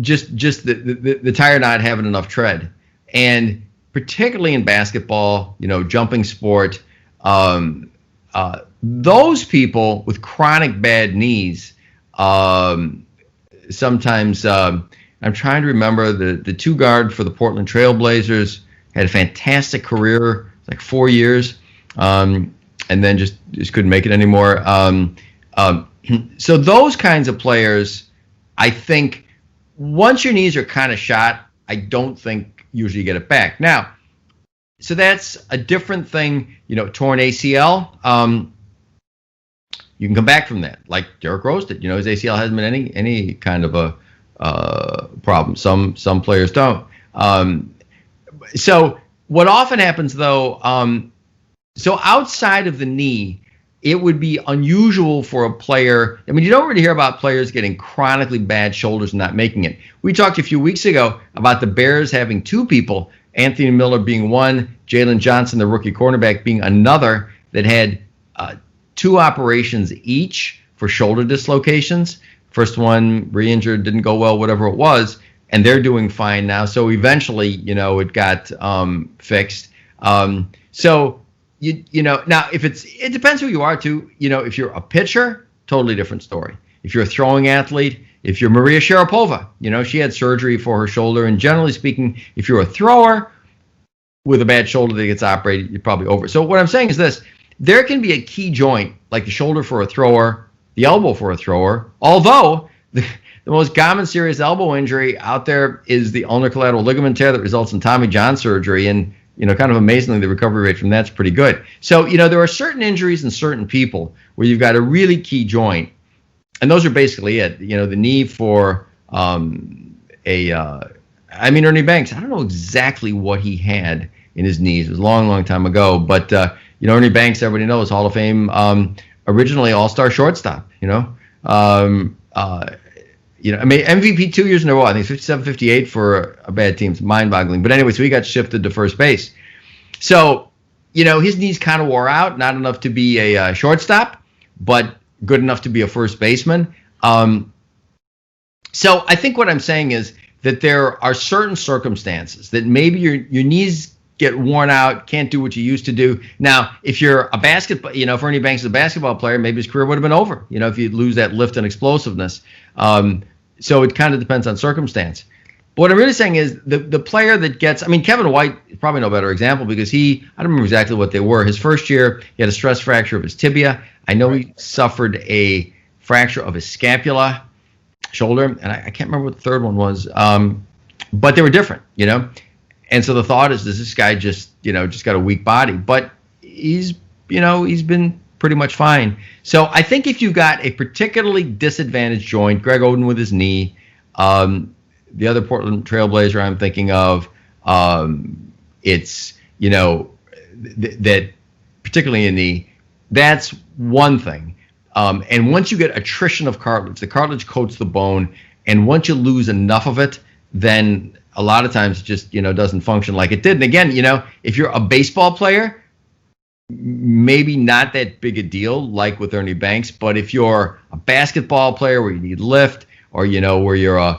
just the tire not having enough tread. And particularly in basketball, jumping sport, those people with chronic bad knees, sometimes I'm trying to remember the 2 guard for the Portland Trail Blazers had a fantastic career, like 4 years, and then just couldn't make it anymore. So those kinds of players, I think, once your knees are kind of shot, I don't think usually you get it back. Now, so that's a different thing. Torn ACL, you can come back from that, like Derrick Rose did. His ACL hasn't been any kind of a problem. Some players don't. So what often happens, though, so outside of the knee, it would be unusual for a player. I mean, you don't really hear about players getting chronically bad shoulders and not making it. We talked a few weeks ago about the Bears having 2 people, Anthony Miller being one, Jalen Johnson, the rookie cornerback, being another, that had 2 operations each for shoulder dislocations. First one re-injured, didn't go well, whatever it was, and they're doing fine now. So eventually, it got fixed. So now it depends who you are too. If you're a pitcher, totally different story. If you're a throwing athlete, if you're Maria Sharapova, she had surgery for her shoulder. And generally speaking, if you're a thrower with a bad shoulder that gets operated, you're probably over. So what I'm saying is this: there can be a key joint, like the shoulder for a thrower, the elbow for a thrower, although the most common serious elbow injury out there is the ulnar collateral ligament tear that results in Tommy John surgery. And, kind of amazingly, the recovery rate from that's pretty good. So, there are certain injuries in certain people where you've got a really key joint. And those are basically it. The knee for Ernie Banks. I don't know exactly what he had in his knees. It was a long, long time ago. But Ernie Banks, everybody knows, Hall of Fame, originally all-star shortstop. MVP 2 years in a row. I think 57, 58 for a bad team. It's mind-boggling. But anyway, so he got shifted to first base. So, his knees kind of wore out, not enough to be a shortstop, but good enough to be a first baseman. So I think what I'm saying is that there are certain circumstances that maybe your knees get worn out, can't do what you used to do. Now, if you're a basketball, if Ernie Banks is a basketball player, maybe his career would have been over, if you lose that lift and explosiveness. So it kind of depends on circumstance. But what I'm really saying is the player that gets, Kevin White is probably no better example because I don't remember exactly what they were. His first year, he had a stress fracture of his tibia. I know he suffered a fracture of his scapula, shoulder, and I can't remember what the third one was. But they were different, And so the thought is this guy just got a weak body. But he's been pretty much fine. So I think if you've got a particularly disadvantaged joint, Greg Oden with his knee, the other Portland Trailblazer I'm thinking of, it's, that particularly in the, that's one thing. And once you get attrition of cartilage, the cartilage coats the bone, and once you lose enough of it, then a lot of times it just, doesn't function like it did. And again, if you're a baseball player, maybe not that big a deal like with Ernie Banks, but if you're a basketball player where you need lift, or, where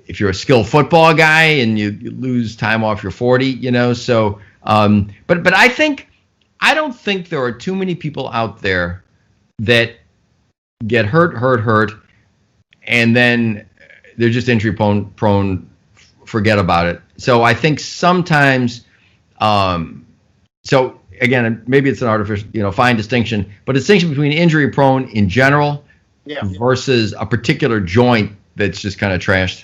if you're a skilled football guy and you lose time off your 40, so, but I don't think there are too many people out there that get hurt, and then they're just injury prone, forget about it. So I think sometimes, so again, maybe it's an artificial, fine distinction, but a distinction between injury prone in general versus a particular joint that's just kind of trashed.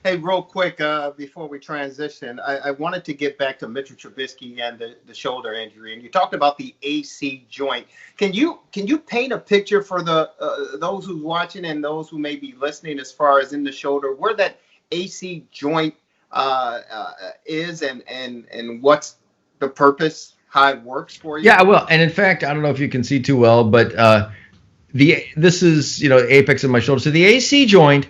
Hey, real quick, before we transition, I wanted to get back to Mitchell Trubisky and the shoulder injury. And you talked about the AC joint. Can you paint a picture for those who's watching and those who may be listening as far as in the shoulder, where that AC joint is and what's the purpose, how it works for you? Yeah, well, and in fact, I don't know if you can see too well, but this is, apex of my shoulder. So the AC joint,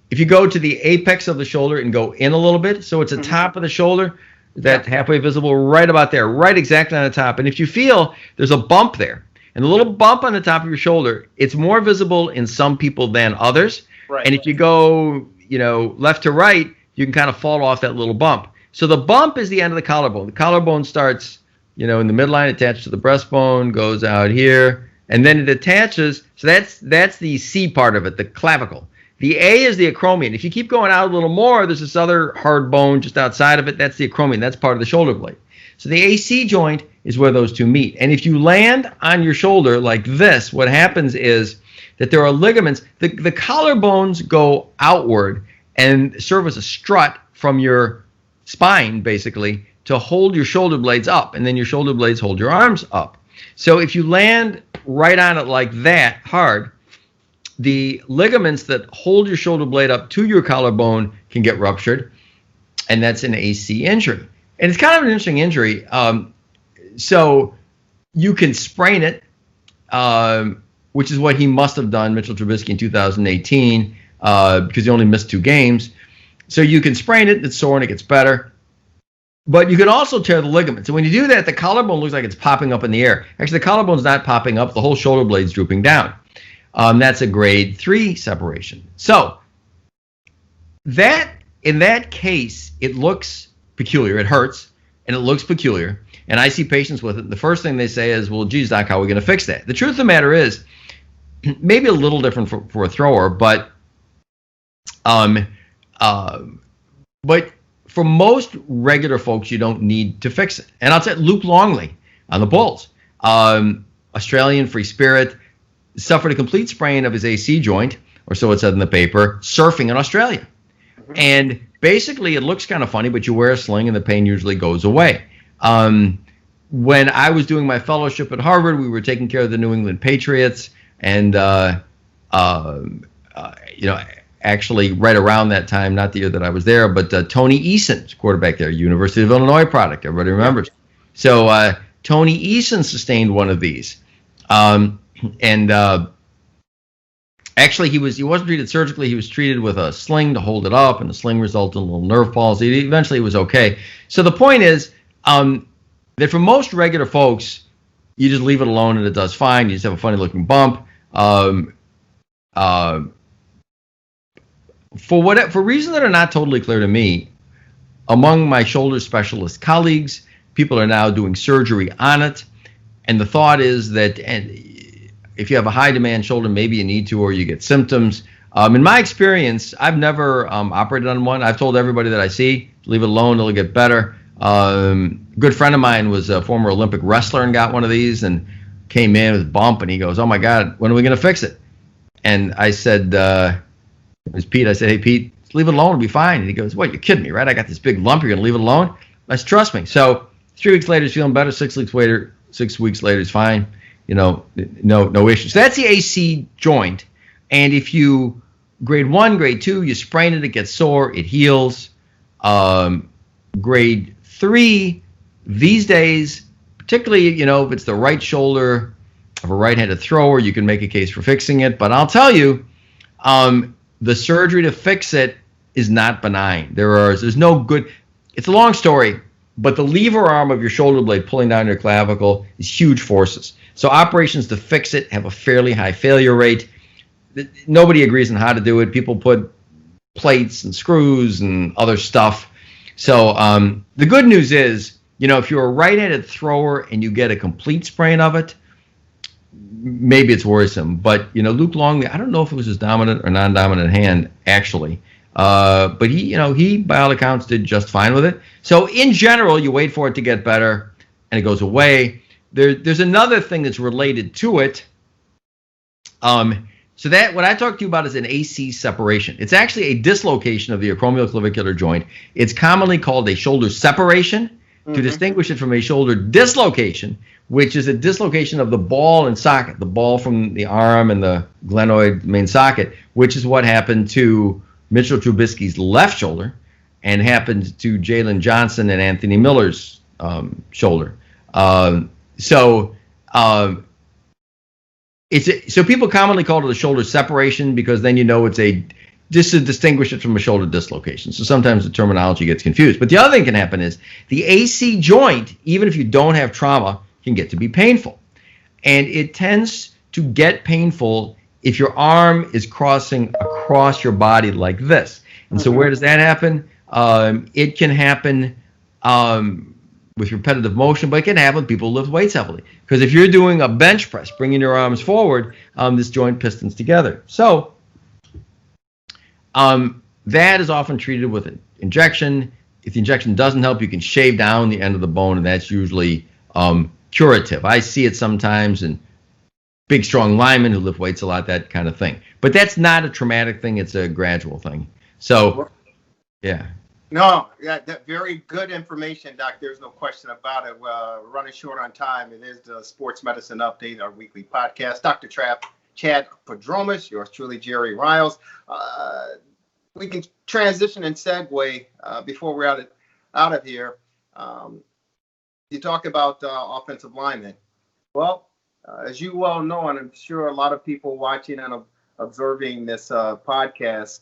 if you go to the apex of the shoulder and go in a little bit, so it's the top of the shoulder, that halfway visible, right about there, right exactly on the top. And if you feel there's a bump there, and the little bump on the top of your shoulder, it's more visible in some people than others. Right. And if you go, left to right, you can kind of fall off that little bump. So the bump is the end of the collarbone. The collarbone starts, in the midline, attached to the breastbone, goes out here, and then it attaches. So that's the C part of it, the clavicle. The A is the acromion. If you keep going out a little more, there's this other hard bone just outside of it. That's the acromion. That's part of the shoulder blade. So the AC joint is where those two meet. And if you land on your shoulder like this, what happens is that there are ligaments. The collarbones go outward and serve as a strut from your spine, basically, to hold your shoulder blades up. And then your shoulder blades hold your arms up. So if you land right on it like that, hard, the ligaments that hold your shoulder blade up to your collarbone can get ruptured, and that's an AC injury. And it's kind of an interesting injury. So you can sprain it, which is what he must have done, Mitchell Trubisky, in 2018, because he only missed 2 games. So you can sprain it, it's sore, and it gets better. But you can also tear the ligaments. And when you do that, the collarbone looks like it's popping up in the air. Actually, the collarbone's not popping up. The whole shoulder blade's drooping down. That's a grade 3 separation. So in that case, it looks peculiar. It hurts, and it looks peculiar. And I see patients with it. And the first thing they say is, well, geez, doc, how are we going to fix that? The truth of the matter is, maybe a little different for a thrower, but for most regular folks, you don't need to fix it. And I'll say Luke Longley on the Bulls, Australian free spirit, suffered a complete sprain of his AC joint, or so it said in the paper, surfing in Australia. And basically, it looks kind of funny, but you wear a sling and the pain usually goes away. When I was doing my fellowship at Harvard, we were taking care of the New England Patriots, and actually right around that time, not the year that I was there, but Tony Eason, quarterback there, University of Illinois product, everybody remembers. So Tony Eason sustained one of these. Actually, he wasn't treated surgically. He was treated with a sling to hold it up, and the sling resulted in a little nerve palsy. Eventually, it was okay. So the point is that for most regular folks, you just leave it alone and it does fine. You just have a funny-looking bump. For reasons that are not totally clear to me, among my shoulder specialist colleagues, people are now doing surgery on it, and the thought is that if you have a high-demand shoulder, maybe you need to, or you get symptoms. In my experience, I've never operated on one. I've told everybody that I see, leave it alone, it'll get better. A good friend of mine was a former Olympic wrestler and got one of these and came in with a bump, and he goes, "Oh, my God, when are we going to fix it?" And I said, it was Pete. I said, "Hey, Pete, leave it alone. It'll be fine." And he goes, "What, you're kidding me, right? I got this big lump. You're going to leave it alone?" I said, "Trust me." So 3 weeks later, he's feeling better. 6 weeks later, he's fine. No issues. So that's the AC joint. And if you grade 1, grade 2, you sprain it, it gets sore, it heals. Grade 3, these days, particularly, if it's the right shoulder of a right-handed thrower, you can make a case for fixing it. But I'll tell you, the surgery to fix it is not benign. There's no good. It's a long story, but the lever arm of your shoulder blade pulling down your clavicle is huge forces. So operations to fix it have a fairly high failure rate. Nobody agrees on how to do it. People put plates and screws and other stuff. So the good news is, if you're a right-handed thrower and you get a complete sprain of it, maybe it's worrisome. But, Luke Longley, I don't know if it was his dominant or non-dominant hand, actually. But he, by all accounts, did just fine with it. So in general, you wait for it to get better, and it goes away. There's another thing that's related to it. So that what I talked to you about is an AC separation. It's actually a dislocation of the acromioclavicular joint. It's commonly called a shoulder separation to distinguish it from a shoulder dislocation, which is a dislocation of the ball and socket, the ball from the arm and the glenoid main socket, which is what happened to Mitchell Trubisky's left shoulder and happened to Jalen Johnson and Anthony Miller's shoulder. So people commonly call it a shoulder separation because then it's just to distinguish it from a shoulder dislocation. So sometimes the terminology gets confused. But the other thing can happen is the AC joint, even if you don't have trauma, can get to be painful. And it tends to get painful if your arm is crossing across your body like this. And so where does that happen? It can happen with repetitive motion, but it can happen when people lift weights heavily. Because if you're doing a bench press, bringing your arms forward, this joint pistons together. So that is often treated with an injection. If the injection doesn't help, you can shave down the end of the bone, and that's usually curative. I see it sometimes in big, strong linemen who lift weights a lot, that kind of thing. But that's not a traumatic thing. It's a gradual thing. So, yeah. No, that very good information, Doc. There's no question about it. Running short on time. It is the Sports Medicine Update, our weekly podcast. Dr. Chad Prodromus, yours truly, Jerry Riles. We can transition and segue before we're out of here. You talk about offensive linemen. Well, as you well know, and I'm sure a lot of people watching and observing this podcast,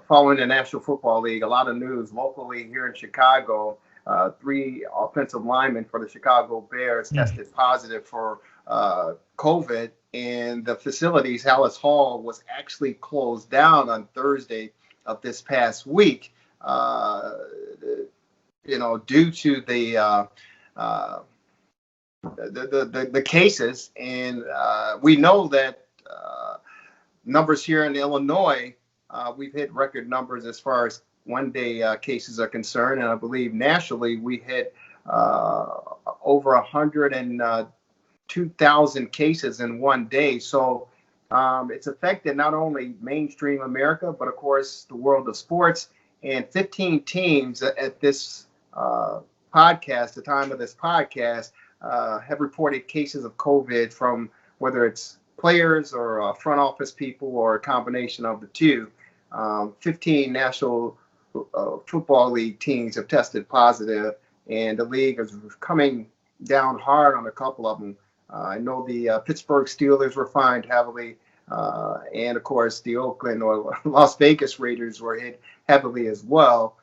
following the National Football League, a lot of news locally here in Chicago. 3 offensive linemen for the Chicago Bears tested positive for COVID, and the facilities, Hallis Hall, was actually closed down on Thursday of this past week. Due to the cases, and we know that numbers here in Illinois, we've hit record numbers as far as one-day cases are concerned, and I believe nationally we hit over 102,000 cases in one day. So it's affected not only mainstream America, but of course the world of sports. And 15 teams at this podcast, the time of this podcast, have reported cases of COVID from whether it's players or front office people or a combination of the two. 15 National Football League teams have tested positive, and the league is coming down hard on a couple of them. I know the Pittsburgh Steelers were fined heavily, and of course the Oakland or Las Vegas Raiders were hit heavily as well,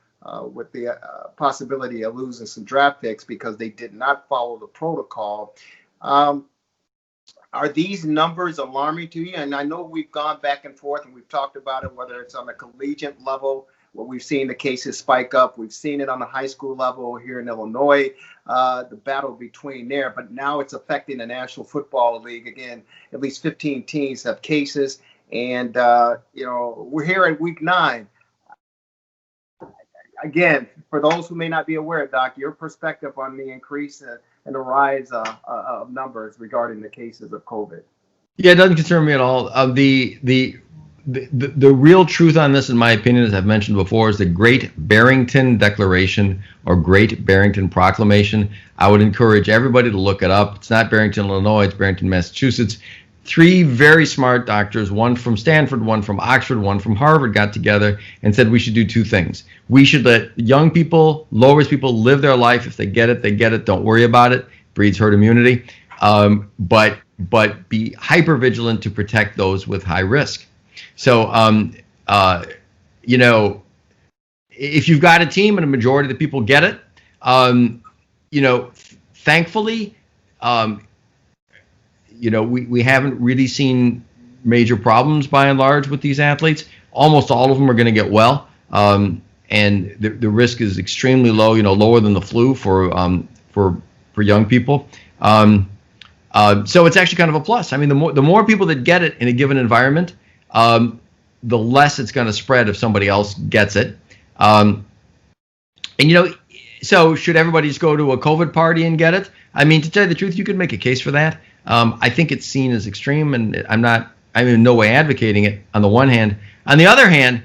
with the possibility of losing some draft picks because they did not follow the protocol. Are these numbers alarming to you? And I know we've gone back and forth and we've talked about it, whether it's on the collegiate level, where we've seen the cases spike up. We've seen it on the high school level here in Illinois, the battle between there. But now it's affecting the National Football League. Again, at least 15 teams have cases. And, we're here at week 9. Again, for those who may not be aware, Doc, your perspective on the increase and the rise of numbers regarding the cases of COVID. Yeah, it doesn't concern me at all. The real truth on this, in my opinion, as I've mentioned before, is the Great Barrington Declaration or Great Barrington Proclamation. I would encourage everybody to look it up. It's not Barrington, Illinois. It's Barrington, Massachusetts. 3 very smart doctors, one from Stanford, one from Oxford, one from Harvard, got together and said we should do 2 things. We should let young people, low-risk people, live their life. If they get it, they get it. Don't worry about it. Breeds herd immunity. But be hyper-vigilant to protect those with high risk. So, if you've got a team and a majority of the people get it, thankfully, we haven't really seen major problems by and large with these athletes. Almost all of them are going to get well. And the risk is extremely low, lower than the flu for young people. So it's actually kind of a plus. I mean, the more people that get it in a given environment, the less it's going to spread if somebody else gets it. So should everybody just go to a COVID party and get it? I mean, to tell you the truth, you could make a case for that. I think it's seen as extreme, and I'm in no way advocating it on the one hand. On the other hand,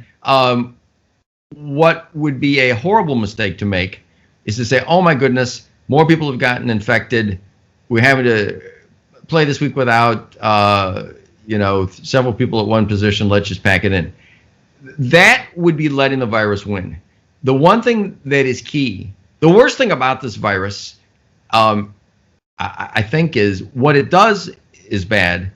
what would be a horrible mistake to make is to say, oh my goodness, more people have gotten infected. We're having to play this week without, several people at one position. Let's just pack it in. That would be letting the virus win. The one thing that is key, the worst thing about this virus, I think, is what it does is bad,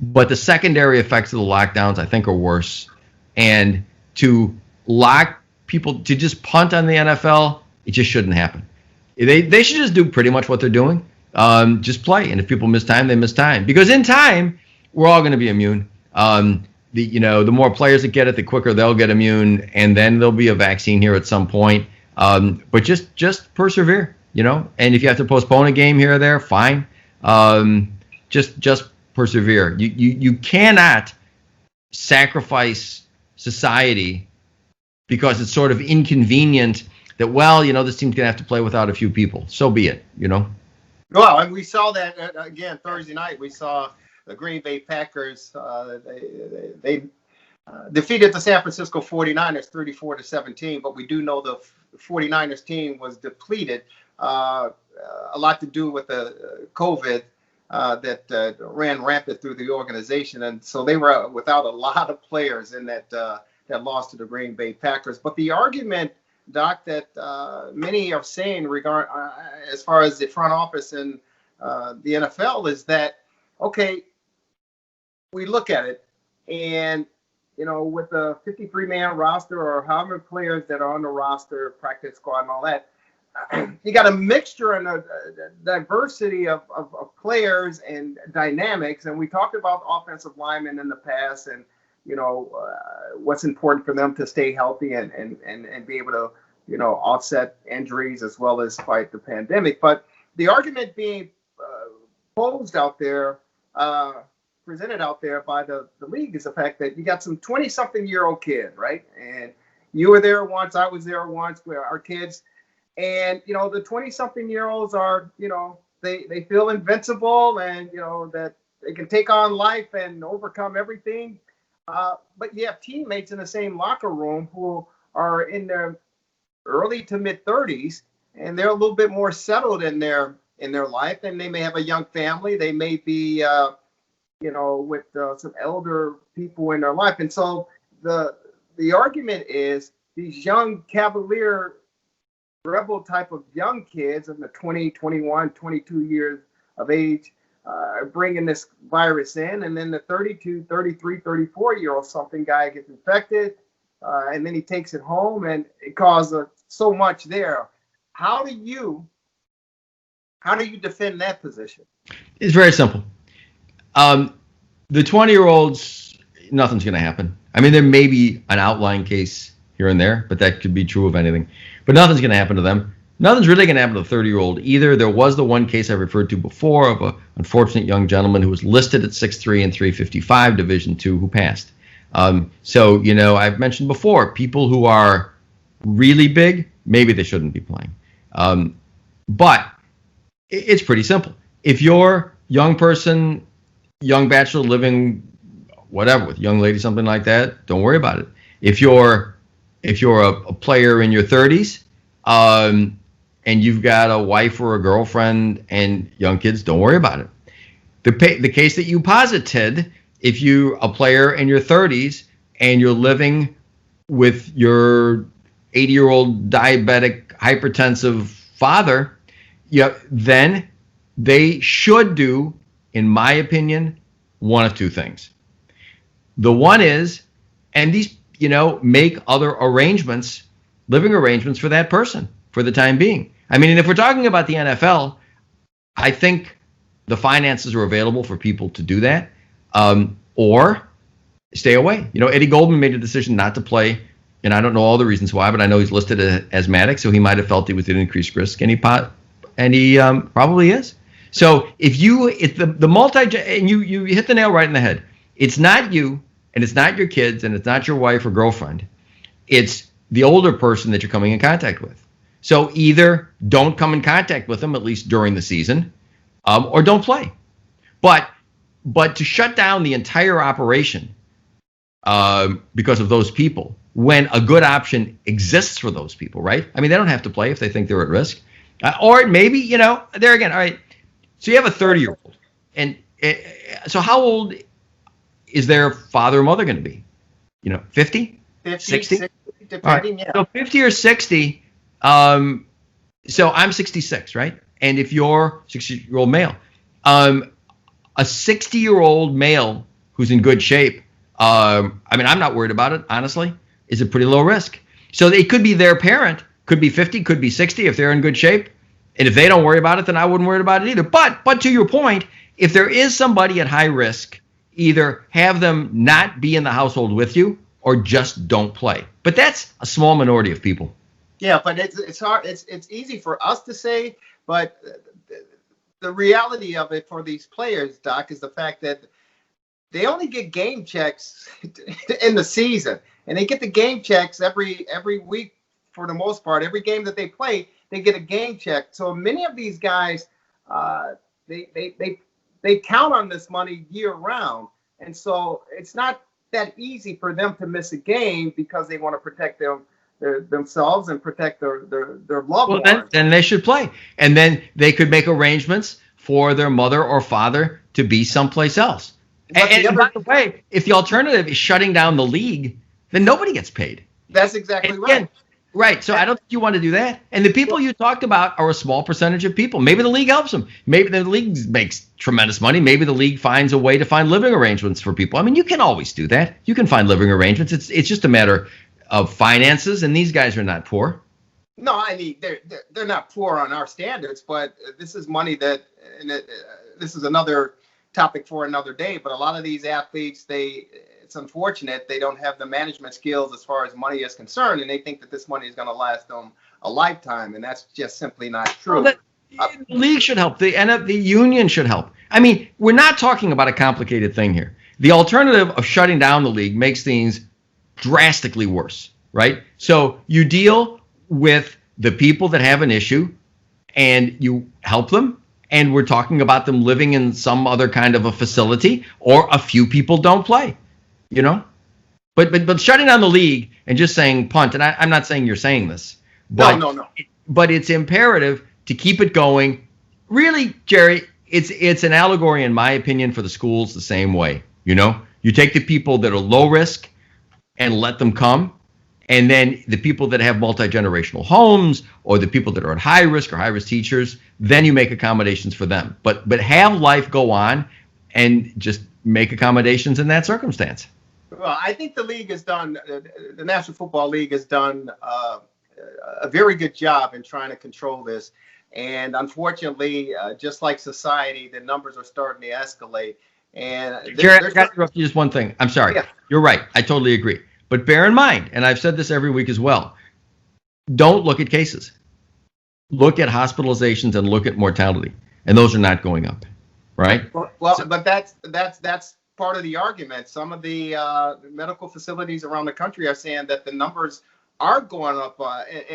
but the secondary effects of the lockdowns, I think, are worse. And to lock people, to just punt on the NFL, it just shouldn't happen. They should just do pretty much what they're doing. Just play. And if people miss time, they miss time. Because in time, we're all going to be immune. The more players that get it, the quicker they'll get immune. And then there'll be a vaccine here at some point. But just persevere, and if you have to postpone a game here or there, fine. Just persevere. You cannot sacrifice society because it's sort of inconvenient that, this team's going to have to play without a few people. So be it, Well, and we saw that again Thursday night. We saw the Green Bay Packers. They defeated the San Francisco 49ers 34-17, but we do know the 49ers team was depleted. A lot to do with the COVID that ran rampant through the organization, and so they were without a lot of players in that lost to the Green Bay Packers. But the argument, Doc, that many are saying as far as the front office and the NFL is that, okay, we look at it and, with a 53-man roster or however many players that are on the roster, practice squad and all that, you got a mixture and a diversity of players and dynamics. And we talked about offensive linemen in the past and, what's important for them to stay healthy and be able to, offset injuries as well as fight the pandemic. But the argument being posed out there, presented out there by the league is the fact that you got some 20-something-year-old kid, right? And you were there once, I was there once, our kids. And, the 20-something-year-olds are, they feel invincible and, that they can take on life and overcome everything. But you have teammates in the same locker room who are in their early to mid 30s, and they're a little bit more settled in their life, and they may have a young family. They may be, with some elder people in their life. And so the argument is these young cavalier rebel type of young kids in the 20, 21, 22 years of age bringing this virus in, and then the 32, 33, 34-year-old something guy gets infected, and then he takes it home, and it causes so much there. How do you defend that position? It's very simple. The 20-year-olds, nothing's going to happen. I mean, there may be an outlying case here and there, but that could be true of anything. But nothing's going to happen to them. Nothing's really going to happen to the 30-year-old either. There was the one case I referred to before of an unfortunate young gentleman who was listed at 6'3" and 355 Division II who passed. So, you know, I've mentioned before, people who are really big, maybe they shouldn't be playing. But it's pretty simple. If you're young person, young bachelor living, whatever, with a young lady, something like that, don't worry about it. If you're a player in your 30s, and you've got a wife or a girlfriend and young kids, don't worry about it. The case that you posited, if you're a player in your 30s and you're living with your 80-year-old diabetic, hypertensive father, then they should do, in my opinion, one of two things. The one is, and these, make other arrangements, living arrangements for that person for the time being. I mean, and if we're talking about the NFL, I think the finances are available for people to do that, or stay away. Eddie Goldman made a decision not to play, and I don't know all the reasons why, but I know he's listed as asthmatic, so he might have felt he was at increased risk, and he probably is. So if you hit the nail right in the head. It's not you, and it's not your kids, and it's not your wife or girlfriend. It's the older person that you're coming in contact with. So either don't come in contact with them, at least during the season, or don't play. But to shut down the entire operation because of those people, when a good option exists for those people, right? I mean, they don't have to play if they think they're at risk. Or maybe, there again, all right, so you have a 30-year-old. And so how old is their father or mother going to be? 50? 60? Depending, right. So 50 or 60, so I'm 66, right? And if you're a 60-year-old male, a 60-year-old male who's in good shape, I'm not worried about it, honestly, is a pretty low risk. So it could be their parent, could be 50, could be 60 if they're in good shape. And if they don't worry about it, then I wouldn't worry about it either. But to your point, if there is somebody at high risk, either have them not be in the household with you or just don't play. But that's a small minority of people. Yeah, but it's hard. It's easy for us to say, but the reality of it for these players, Doc, is the fact that they only get game checks in the season, and they get the game checks every week for the most part. Every game that they play, they get a game check. So many of these guys, they count on this money year round, and so it's not that easy for them to miss a game because they want to protect themselves and protect their loved ones. Then they should play, and then they could make arrangements for their mother or father to be someplace else. And by the way, if the alternative is shutting down the league, then nobody gets paid. That's exactly right. Right. So I don't think you want to do that. And the people you talked about are a small percentage of people. Maybe the league helps them. Maybe the league makes tremendous money. Maybe the league finds a way to find living arrangements for people. I mean, you can always do that. You can find living arrangements. It's just a matter of finances, and these guys are not poor. No, I mean, they're not poor on our standards, but this is money this is another topic for another day. But a lot of these athletes, it's unfortunate they don't have the management skills as far as money is concerned, and they think that this money is going to last them a lifetime, and that's just simply not true. Well, the league should help. The union should help. I mean, we're not talking about a complicated thing here. The alternative of shutting down the league makes things drastically worse, right? So you deal with the people that have an issue, and you help them. And we're talking about them living in some other kind of a facility, or a few people don't play. But shutting down the league and just saying punt, and I'm not saying you're saying this, but no. But it's imperative to keep it going. Really, Jerry, it's an allegory, in my opinion, for the schools the same way. You take the people that are low risk and let them come, And then the people that have multi-generational homes, or the people that are at high risk or high-risk teachers, then you make accommodations for them. But have life go on and just make accommodations in that circumstance. Well, I think the league has done, the National Football League has done a very good job in trying to control this. And unfortunately, just like society, the numbers are starting to escalate. And Jerry, I got to interrupt you just one thing. I'm sorry. Yeah. You're right. I totally agree. But bear in mind, and I've said this every week as well, don't look at cases. Look at hospitalizations and look at mortality. And those are not going up, right? Well, but that's part of the argument. Some of the medical facilities around the country are saying that the numbers are going up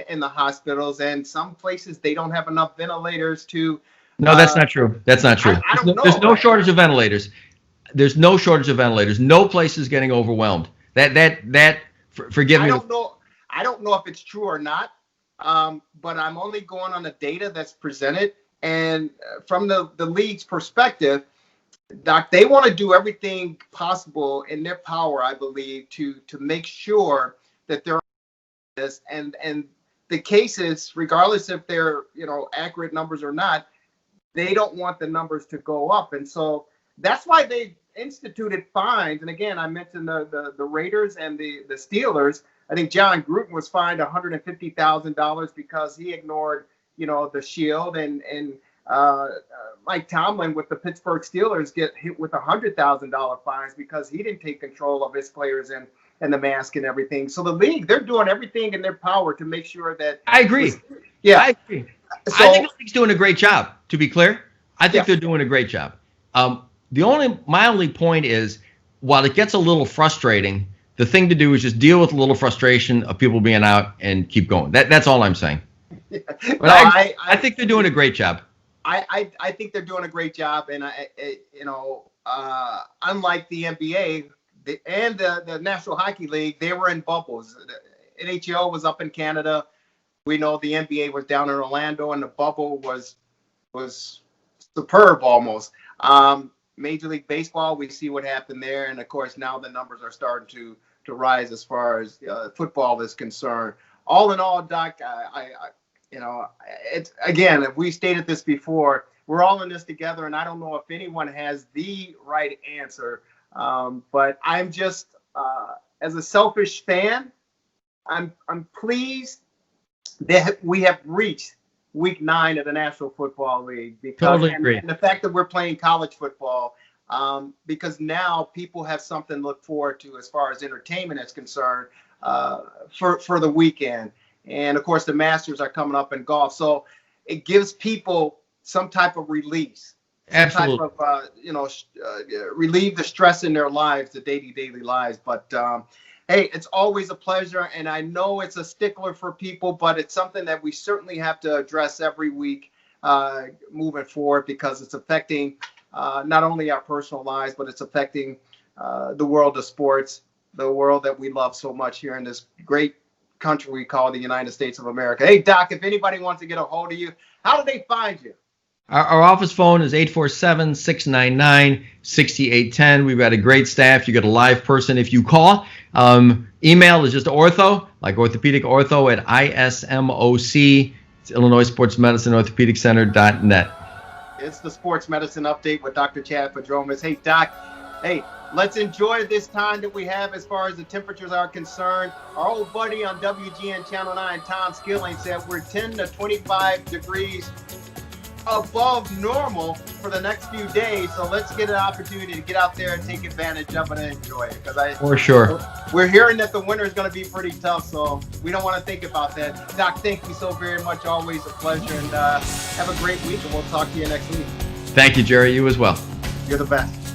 in the hospitals, and some places they don't have enough ventilators to. No, that's not true. That's not true. I don't know. There's no shortage of ventilators. There's no shortage of ventilators. No place is getting overwhelmed. Forgive me. I don't know if it's true or not, but I'm only going on the data that's presented. And from the league's perspective, Doc, they want to do everything possible in their power, I believe, to make sure that they're this and the cases, regardless if they're accurate numbers or not, they don't want the numbers to go up. And so that's why they instituted fines. And again, I mentioned the Raiders and the Steelers. I think John Gruden was fined $150,000 because he ignored, the shield, and Mike Tomlin with the Pittsburgh Steelers get hit with $100,000 fines because he didn't take control of his players and the mask and everything. So the league, they're doing everything in their power to make sure that. I agree. Yeah, I agree. So, I think the league's doing a great job. To be clear, I think they're doing a great job. My only point is, while it gets a little frustrating, the thing to do is just deal with a little frustration of people being out and keep going. That's all I'm saying. But No, I think they're doing a great job. I think they're doing a great job, and unlike the NBA and the National Hockey League, they were in bubbles. The NHL was up in Canada. We know the NBA was down in Orlando, and the bubble was superb almost. Major League Baseball, we see what happened there, and of course now the numbers are starting to rise as far as football is concerned. All in all, Doc, it's again, we stated this before, we're all in this together, and I don't know if anyone has the right answer. But I'm just, as a selfish fan, I'm pleased that we have reached week 9 of the National Football League, because Totally agree. And the fact that we're playing college football, because now people have something to look forward to as far as entertainment is concerned, for the weekend. And of course, the Masters are coming up in golf, so it gives people some type of release. Absolutely. Type of, relieve the stress in their lives, the daily lives. But hey, it's always a pleasure, and I know it's a stickler for people, but it's something that we certainly have to address every week moving forward, because it's affecting not only our personal lives, but it's affecting the world of sports, the world that we love so much here in this great country we call the United States of America. Hey, Doc, if anybody wants to get a hold of you, how do they find you? Our office phone is 847-699-6810. We've got a great staff. You got a live person if you call. Email is just ortho, like orthopedic ortho, at ISMOC. It's Illinois Sports Medicine Orthopedic Center.net. It's the Sports Medicine Update with Dr. Chad Padromas. Hey, Doc, let's enjoy this time that we have as far as the temperatures are concerned. Our old buddy on WGN Channel 9, Tom Skilling, said we're 10 to 25 degrees above normal for the next few days. So let's get an opportunity to get out there and take advantage of it and enjoy it. For sure. We're hearing that the winter is going to be pretty tough, so we don't want to think about that. Doc, thank you so very much. Always a pleasure, and have a great week, and we'll talk to you next week. Thank you, Jerry. You as well. You're the best.